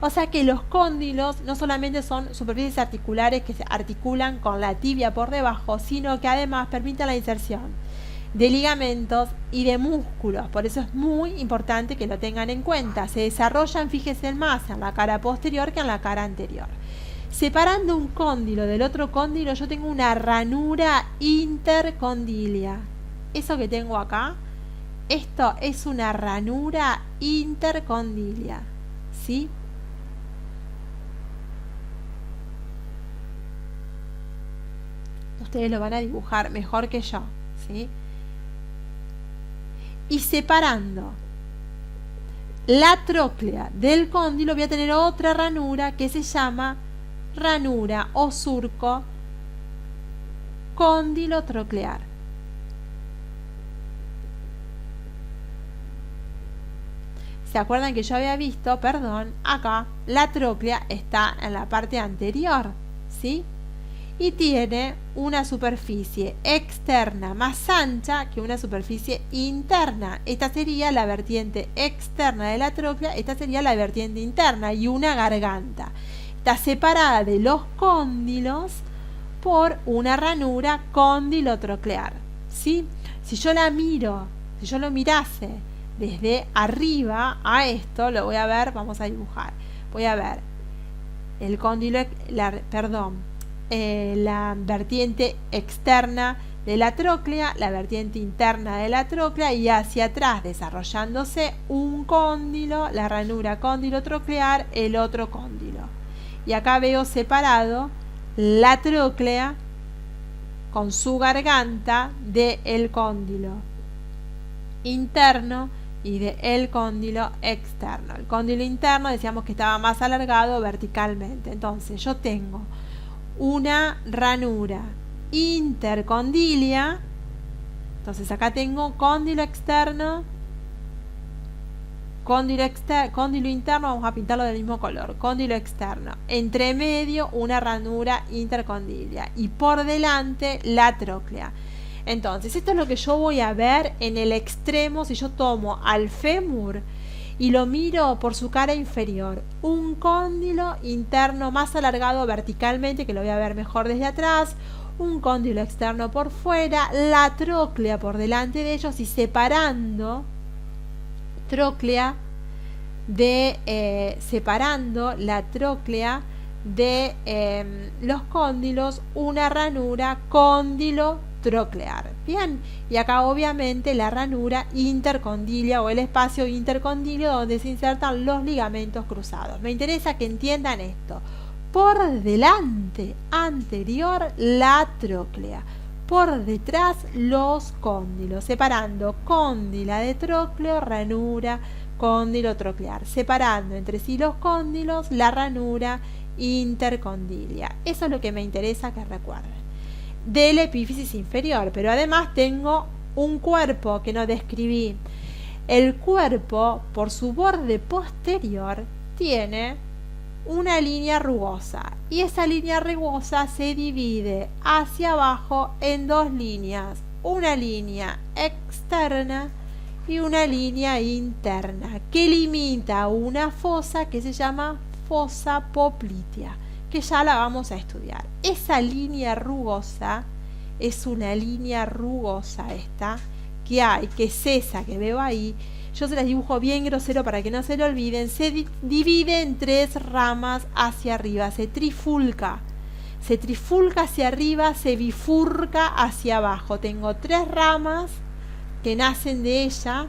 O sea que los cóndilos no solamente son superficies articulares que se articulan con la tibia por debajo, sino que además permiten la inserción de ligamentos y de músculos. Por eso es muy importante que lo tengan en cuenta. Se desarrollan, fíjense más, en la cara posterior que en la cara anterior. Separando un cóndilo del otro cóndilo, yo tengo una ranura intercondilia. Eso que tengo acá, esto es una ranura intercondilia, ¿sí? ustedes lo van a dibujar mejor que yo, ¿sí? Y separando la tróclea del cóndilo voy a tener otra ranura que se llama ranura o surco cóndilo-troclear. ¿Se acuerdan que yo había visto, acá la tróclea está en la parte anterior, ¿sí? Y tiene una superficie externa más ancha que una superficie interna. Esta sería la vertiente externa de la tróclea, esta sería la vertiente interna, y una garganta. Está separada de los cóndilos por una ranura cóndilo-troclear, ¿sí? Si yo la miro, si yo lo mirase desde arriba a esto, lo voy a ver, vamos a dibujar. Voy a ver el cóndilo, la vertiente externa de la tróclea, la vertiente interna de la tróclea, y hacia atrás desarrollándose un cóndilo, la ranura cóndilo-troclear, el otro cóndilo. Y acá veo separado la tróclea con su garganta del cóndilo interno y del cóndilo externo. El cóndilo interno decíamos que estaba más alargado verticalmente. Entonces yo tengo una ranura intercondilia. Entonces acá tengo cóndilo externo, cóndilo interno, vamos a pintarlo del mismo color, cóndilo externo, entre medio una ranura intercondilia y por delante la tróclea. Entonces esto es lo que yo voy a ver en el extremo. Si yo tomo al fémur y lo miro por su cara inferior, un cóndilo interno más alargado verticalmente, que lo voy a ver mejor desde atrás, un cóndilo externo por fuera, la tróclea por delante de ellos, y separando separando la tróclea de los cóndilos, una ranura cóndilo-troclear. Bien, y acá obviamente la ranura intercondilia o el espacio intercondilio donde se insertan los ligamentos cruzados. Me interesa que entiendan esto. Por delante, anterior, la tróclea. Por detrás, los cóndilos, separando cóndila de trócleo, ranura, cóndilo troclear, separando entre sí los cóndilos, la ranura intercondilia. Eso es lo que me interesa que recuerden de la epífisis inferior. Pero además tengo un cuerpo que no describí. El cuerpo, por su borde posterior, tiene una línea rugosa, y esa línea rugosa se divide hacia abajo en dos líneas, una línea externa y una línea interna, que limita una fosa que se llama fosa poplitea, que ya la vamos a estudiar. Esa línea rugosa es una línea rugosa esta que hay, que es esa que veo ahí. Yo se las dibujo bien grosero para que no se lo olviden. Se divide en tres ramas hacia arriba, se trifulca hacia arriba, se bifurca hacia abajo. Tengo tres ramas que nacen de ella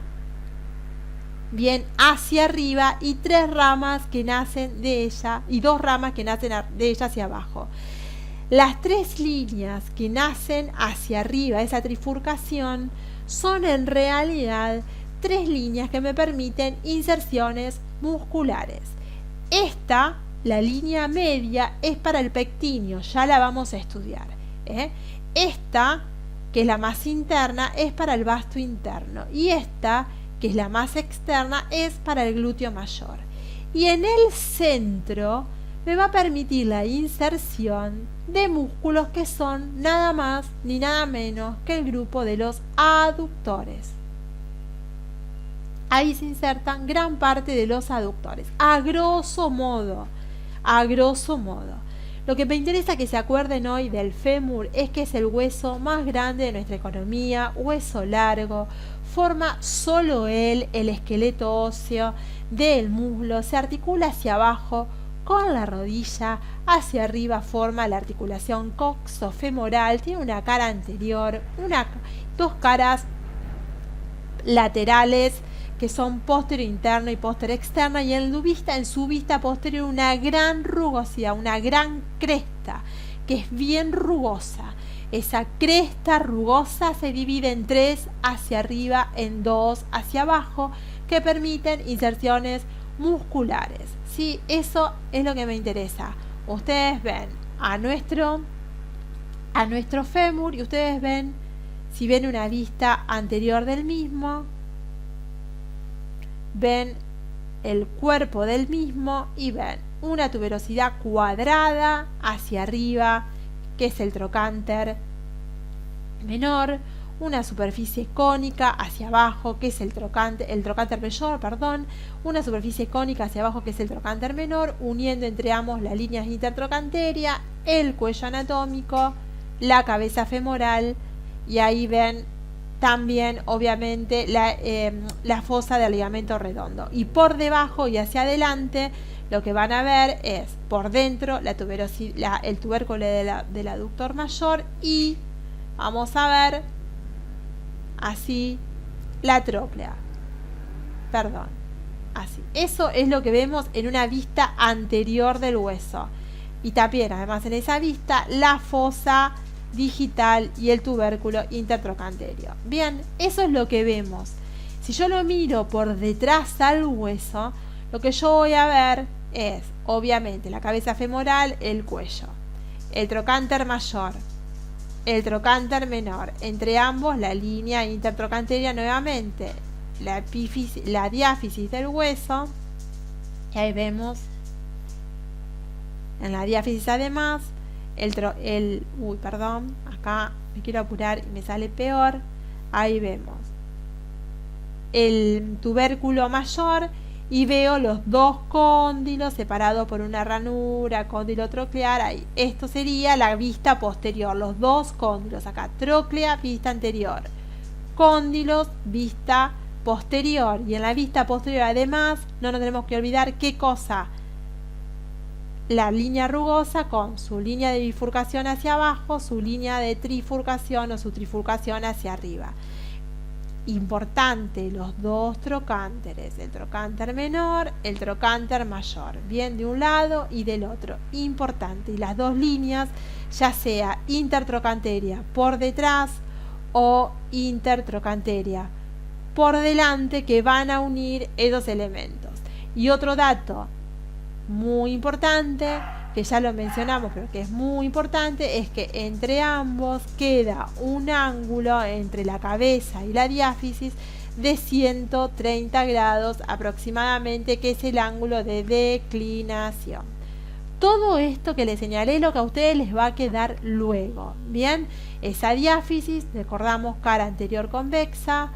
bien hacia arriba, y tres ramas que nacen de ella, y dos ramas que nacen de ella hacia abajo. Las tres líneas que nacen hacia arriba, esa trifurcación, son en realidad tres líneas que me permiten inserciones musculares. Esta, la línea media, es para el pectíneo, ya la vamos a estudiar. Esta, que es la más interna, es para el vasto interno, y esta, que es la más externa, es para el glúteo mayor. Y en el centro me va a permitir la inserción de músculos que son nada más ni nada menos que el grupo de los aductores. Ahí se insertan gran parte de los aductores, a grosso modo. Lo que me interesa que se acuerden hoy del fémur es que es el hueso más grande de nuestra economía, hueso largo, forma solo él el esqueleto óseo del muslo, se articula hacia abajo con la rodilla, hacia arriba forma la articulación coxofemoral, tiene una cara anterior, dos caras laterales que son posterior interno y posterior externa, y en su vista posterior una gran rugosidad, una gran cresta que es bien rugosa. esa cresta rugosa se divide en 3 hacia arriba, en 2 hacia abajo, que permiten inserciones musculares. ¿Sí? Eso es lo que me interesa. Ustedes ven a nuestro fémur y ustedes ven, si ven una vista anterior del mismo, ven el cuerpo del mismo y ven una tuberosidad cuadrada hacia arriba, que es el trocánter menor, una superficie cónica hacia abajo, que es el trocánter mayor, perdón, una superficie cónica hacia abajo, que es el trocánter menor, uniendo entre ambos las líneas intertrocanteria, el cuello anatómico, la cabeza femoral, y ahí ven también obviamente la fosa del ligamento redondo. Y por debajo y hacia adelante lo que van a ver es por dentro el tubérculo del aductor mayor, y vamos a ver así la tróclea. Perdón, así. Eso es lo que vemos en una vista anterior del hueso. Y también, además, en esa vista, la fosa digital y el tubérculo intertrocanterio. Bien, eso es lo que vemos. Si yo lo miro por detrás al hueso, lo que yo voy a ver es, obviamente, la cabeza femoral, el cuello, el trocánter mayor, el trocánter menor, entre ambos la línea intertrocanteria nuevamente, la diáfisis del hueso, y ahí vemos en la diáfisis además acá me quiero apurar y me sale peor, ahí vemos el tubérculo mayor y veo los dos cóndilos separados por una ranura, cóndilo troclear, ahí. Esto sería la vista posterior, los dos cóndilos, acá tróclea, vista anterior, cóndilos, vista posterior, y en la vista posterior además no nos tenemos que olvidar qué cosa, la línea rugosa con su línea de bifurcación hacia abajo, su línea de trifurcación o su trifurcación hacia arriba. Importante, los dos trocánteres, el trocánter menor, el trocánter mayor, bien de un lado y del otro, importante, y las dos líneas, ya sea intertrocanteria por detrás o intertrocanteria por delante, que van a unir esos elementos. Y otro dato muy importante, que ya lo mencionamos pero que es muy importante, es que entre ambos queda un ángulo entre la cabeza y la diáfisis de 130 grados aproximadamente, que es el ángulo de declinación. Todo esto que les señalé es lo que a ustedes les va a quedar luego. Bien, esa diáfisis, recordamos, cara anterior convexa,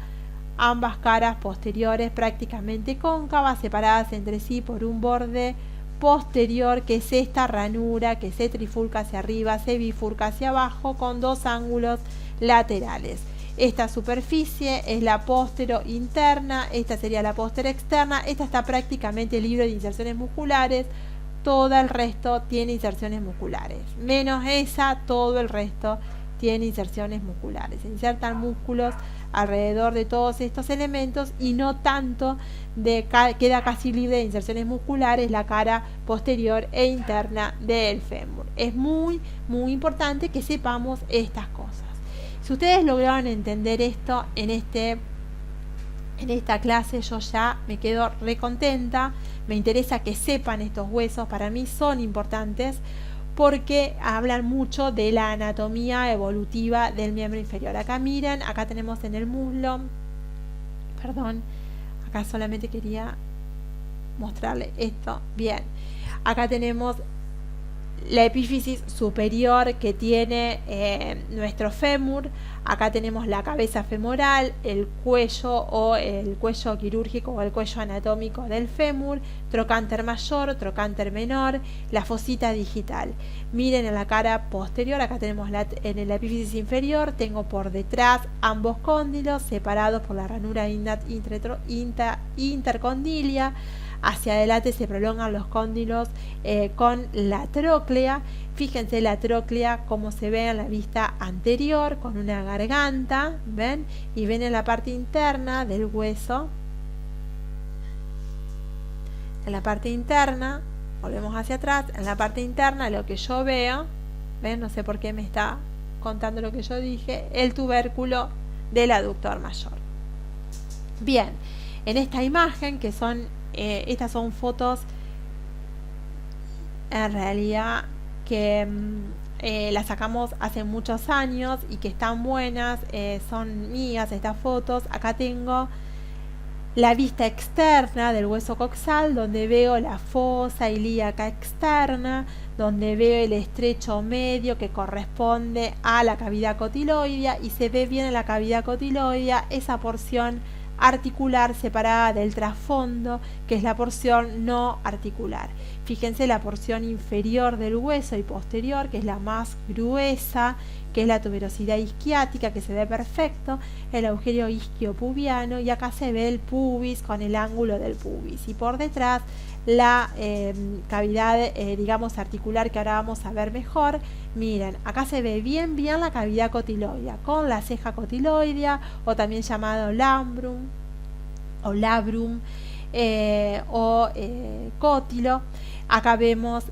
ambas caras posteriores prácticamente cóncavas, separadas entre sí por un borde posterior, que es esta ranura que se trifurca hacia arriba, se bifurca hacia abajo con dos ángulos laterales. Esta superficie es la póstero interna, esta sería la póstero externa, esta está prácticamente libre de inserciones musculares, todo el resto tiene inserciones musculares, menos esa, todo el resto tiene inserciones musculares. Se insertan músculos alrededor de todos estos elementos y no tanto queda casi libre de inserciones musculares la cara posterior e interna del fémur. Es muy importante que sepamos estas cosas. Si ustedes lograron entender esto en esta clase, yo ya me quedo recontenta. Me interesa que sepan estos huesos, para mí son importantes porque hablan mucho de la anatomía evolutiva del miembro inferior. Acá miren, acá tenemos en el muslo, perdón, acá solamente quería mostrarle esto. Bien, acá tenemos la epífisis superior que tiene nuestro fémur. Acá tenemos la cabeza femoral, el cuello o el cuello quirúrgico o el cuello anatómico del fémur, trocánter mayor, trocánter menor, la fosita digital. Miren en la cara posterior, acá tenemos en la epífisis inferior, tengo por detrás ambos cóndilos separados por la ranura intercondilia. Hacia adelante se prolongan los cóndilos con la tróclea. Fíjense la tróclea como se ve en la vista anterior, con una garganta, ¿ven? Y ven en la parte interna del hueso. En la parte interna, volvemos hacia atrás, en la parte interna lo que yo veo, ¿ven? No sé por qué me está contando lo que yo dije, el tubérculo del aductor mayor. Bien, en esta imagen, que son, estas son fotos en realidad que las sacamos hace muchos años y que están buenas, son mías estas fotos. Acá tengo la vista externa del hueso coxal, donde veo la fosa ilíaca externa, donde veo el estrecho medio que corresponde a la cavidad cotiloidea, y se ve bien en la cavidad cotiloidea esa porción articular separada del trasfondo, que es la porción no articular. Fíjense la porción inferior del hueso y posterior, que es la más gruesa, que es la tuberosidad isquiática, que se ve perfecto, el agujero isquiopubiano, y acá se ve el pubis con el ángulo del pubis, y por detrás la cavidad digamos articular, que ahora vamos a ver mejor. Miren, acá se ve bien la cavidad cotiloidea con la ceja cotiloidea, o también llamado labrum o labrum cótilo. Acá vemos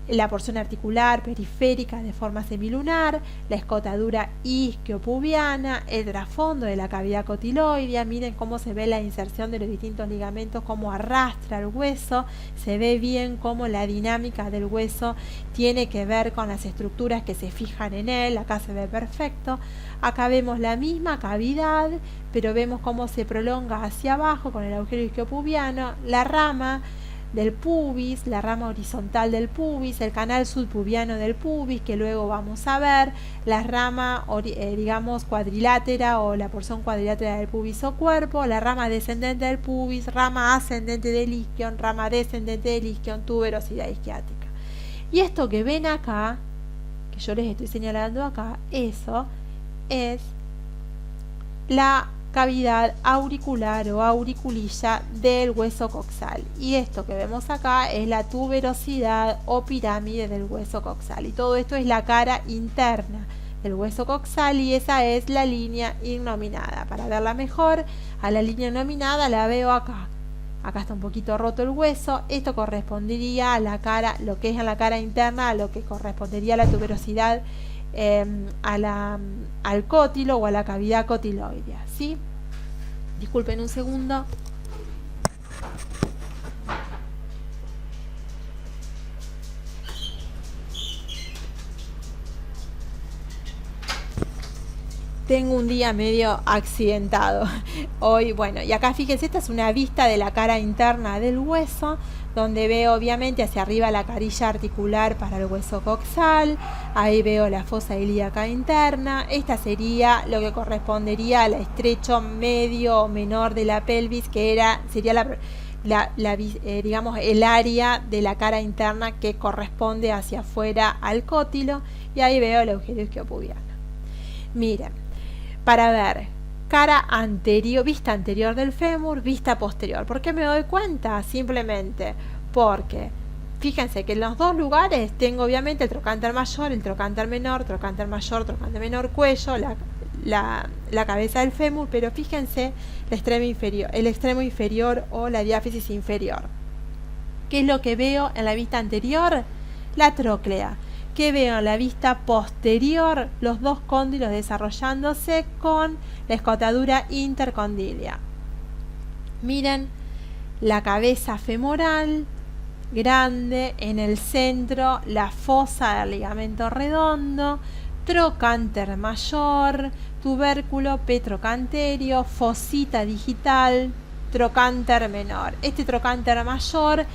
la porción articular periférica de forma semilunar, la escotadura isquiopubiana, el trasfondo de la cavidad cotiloidea. Miren cómo se ve la inserción de los distintos ligamentos, cómo arrastra el hueso. Se ve bien cómo la dinámica del hueso tiene que ver con las estructuras que se fijan en él. Acá se ve perfecto. Acá vemos la misma cavidad, pero vemos cómo se prolonga hacia abajo con el agujero isquiopubiano, la rama del pubis, la rama horizontal del pubis, el canal subpubiano del pubis, que luego vamos a ver, la rama digamos cuadrilátera, o la porción cuadrilátera del pubis o cuerpo, la rama descendente del pubis, rama ascendente del isquion, rama descendente del isquion, tuberosidad isquiática. Y esto que ven acá, que yo les estoy señalando acá, eso es la cavidad auricular o auriculilla del hueso coxal, y esto que vemos acá es la tuberosidad o pirámide del hueso coxal, y todo esto es la cara interna del hueso coxal, y esa es la línea innominada. Para verla mejor, a la línea innominada la veo acá. Acá está un poquito roto el hueso. Esto correspondería a la cara, lo que es en la cara interna, a lo que correspondería a la tuberosidad al cótilo o a la cavidad cotiloidea, ¿sí? Disculpen un segundo. Tengo un día medio accidentado hoy. Bueno, y acá fíjense, esta es una vista de la cara interna del hueso, donde veo obviamente hacia arriba la carilla articular para el hueso coxal. Ahí veo la fosa ilíaca interna. Esta sería lo que correspondería al estrecho medio o menor de la pelvis, que sería digamos el área de la cara interna que corresponde hacia afuera al cótilo, y ahí veo el agujero isquiopubiano. Miren, para ver cara anterior, vista anterior del fémur, vista posterior. ¿Por qué me doy cuenta? Simplemente porque fíjense que en los dos lugares tengo obviamente el trocánter mayor, el trocánter menor, trocánter mayor, trocánter menor, cuello, la cabeza del fémur, pero fíjense el extremo inferior o la diáfisis inferior. ¿Qué es lo que veo en la vista anterior? La tróclea. ¿Qué veo en la vista posterior? Los dos cóndilos desarrollándose con la escotadura intercondílea. Miren la cabeza femoral grande, en el centro la fosa del ligamento redondo, trocánter mayor, tubérculo petrocanterio, fosita digital, trocánter menor. Este trocánter mayor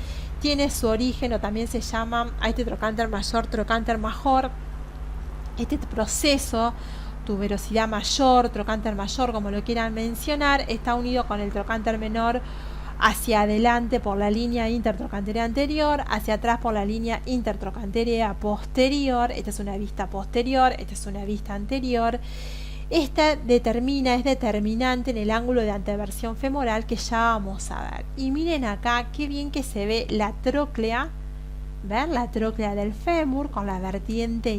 tiene su origen, o también se llama a este trocánter mayor. Este proceso, tuberosidad mayor, trocánter mayor, como lo quieran mencionar, está unido con el trocánter menor hacia adelante por la línea intertrocanterea anterior, hacia atrás por la línea intertrocanterea posterior. Esta es una vista posterior, esta es una vista anterior. Esta es determinante en el ángulo de anteversión femoral, que ya vamos a ver. Y miren acá qué bien que se ve la tróclea. ¿Ven? La tróclea del fémur con la vertiente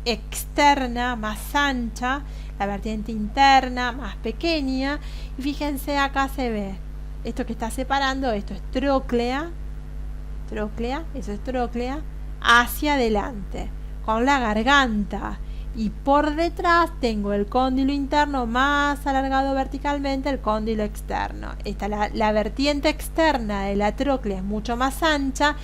externa más ancha, la vertiente interna más pequeña. Y fíjense, acá se ve esto que está separando, esto es tróclea, eso es tróclea, hacia adelante, con la garganta y por detrás tengo el cóndilo interno más alargado verticalmente, el cóndilo externo. La vertiente externa de la tróclea es mucho más ancha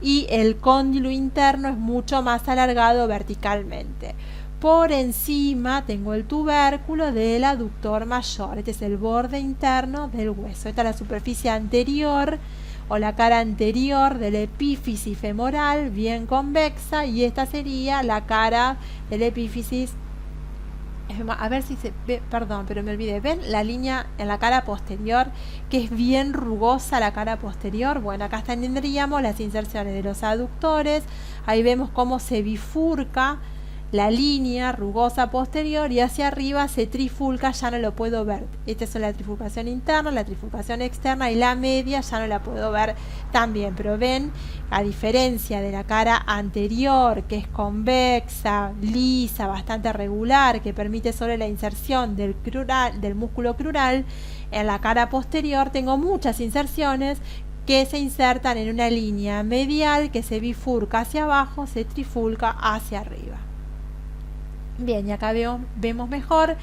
y el cóndilo interno es mucho más alargado verticalmente. Por encima tengo el tubérculo del aductor mayor. Este es el borde interno del hueso. Esta es la superficie anterior o la cara anterior de la epífisis femoral, bien convexa, y esta sería la cara de la epífisis. A ver si se ve, perdón, pero me olvidé. ¿Ven la línea en la cara posterior que es bien rugosa la cara posterior? Bueno, acá tendríamos las inserciones de los aductores. Ahí vemos cómo se bifurca la línea rugosa posterior y hacia arriba se trifulca, ya no lo puedo ver. Esta es la trifulcación interna, la trifulcación externa, y la media ya no la puedo ver también. Pero ven, a diferencia de la cara anterior, que es convexa, lisa, bastante regular, que permite solo la inserción del músculo crural, en la cara posterior tengo muchas inserciones que se insertan en una línea medial que se bifurca hacia abajo, se trifulca hacia arriba. Bien, y acá vemos mejor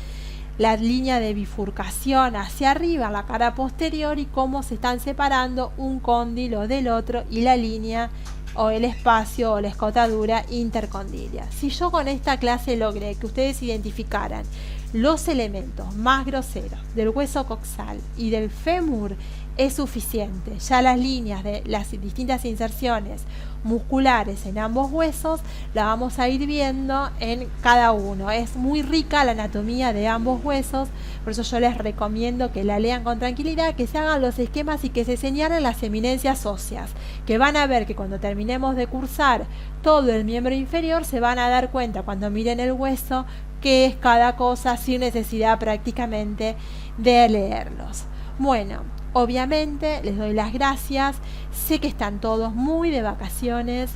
la línea de bifurcación hacia arriba, la cara posterior, y cómo se están separando un cóndilo del otro y la línea o el espacio o la escotadura intercondilia. Si yo con esta clase logré que ustedes identificaran los elementos más groseros del hueso coxal y del fémur, es suficiente. Ya las líneas de las distintas inserciones musculares en ambos huesos la vamos a ir viendo en cada uno. Es muy rica la anatomía de ambos huesos, por eso yo les recomiendo que la lean con tranquilidad, que se hagan los esquemas y que se señalen las eminencias óseas, que van a ver que cuando terminemos de cursar todo el miembro inferior se van a dar cuenta cuando miren el hueso qué es cada cosa, sin necesidad prácticamente de leerlos. Bueno, obviamente les doy las gracias. Sé que están todos muy de vacaciones.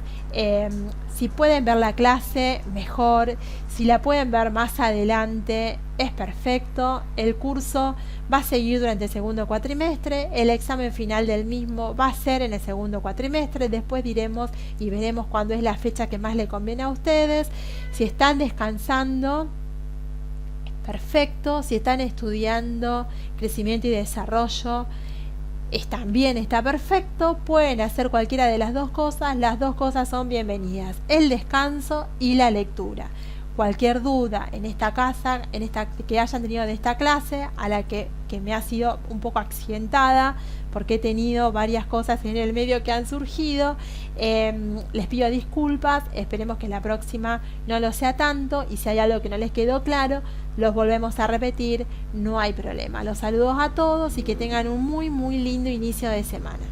Si pueden ver la clase, mejor. Si la pueden ver más adelante, es perfecto. El curso va a seguir durante el segundo cuatrimestre. El examen final del mismo va a ser en el segundo cuatrimestre. Después diremos y veremos cuándo es la fecha que más le conviene a ustedes. Si están descansando, perfecto. Si están estudiando crecimiento y desarrollo, también está perfecto. Pueden hacer cualquiera de las dos cosas. Las dos cosas son bienvenidas: el descanso y la lectura. Cualquier duda en esta casa, que hayan tenido de esta clase, a la que me ha sido un poco accidentada, porque he tenido varias cosas en el medio que han surgido, les pido disculpas. Esperemos que la próxima no lo sea tanto, y si hay algo que no les quedó claro, los volvemos a repetir, no hay problema. Los saludos a todos y que tengan un muy lindo inicio de semana.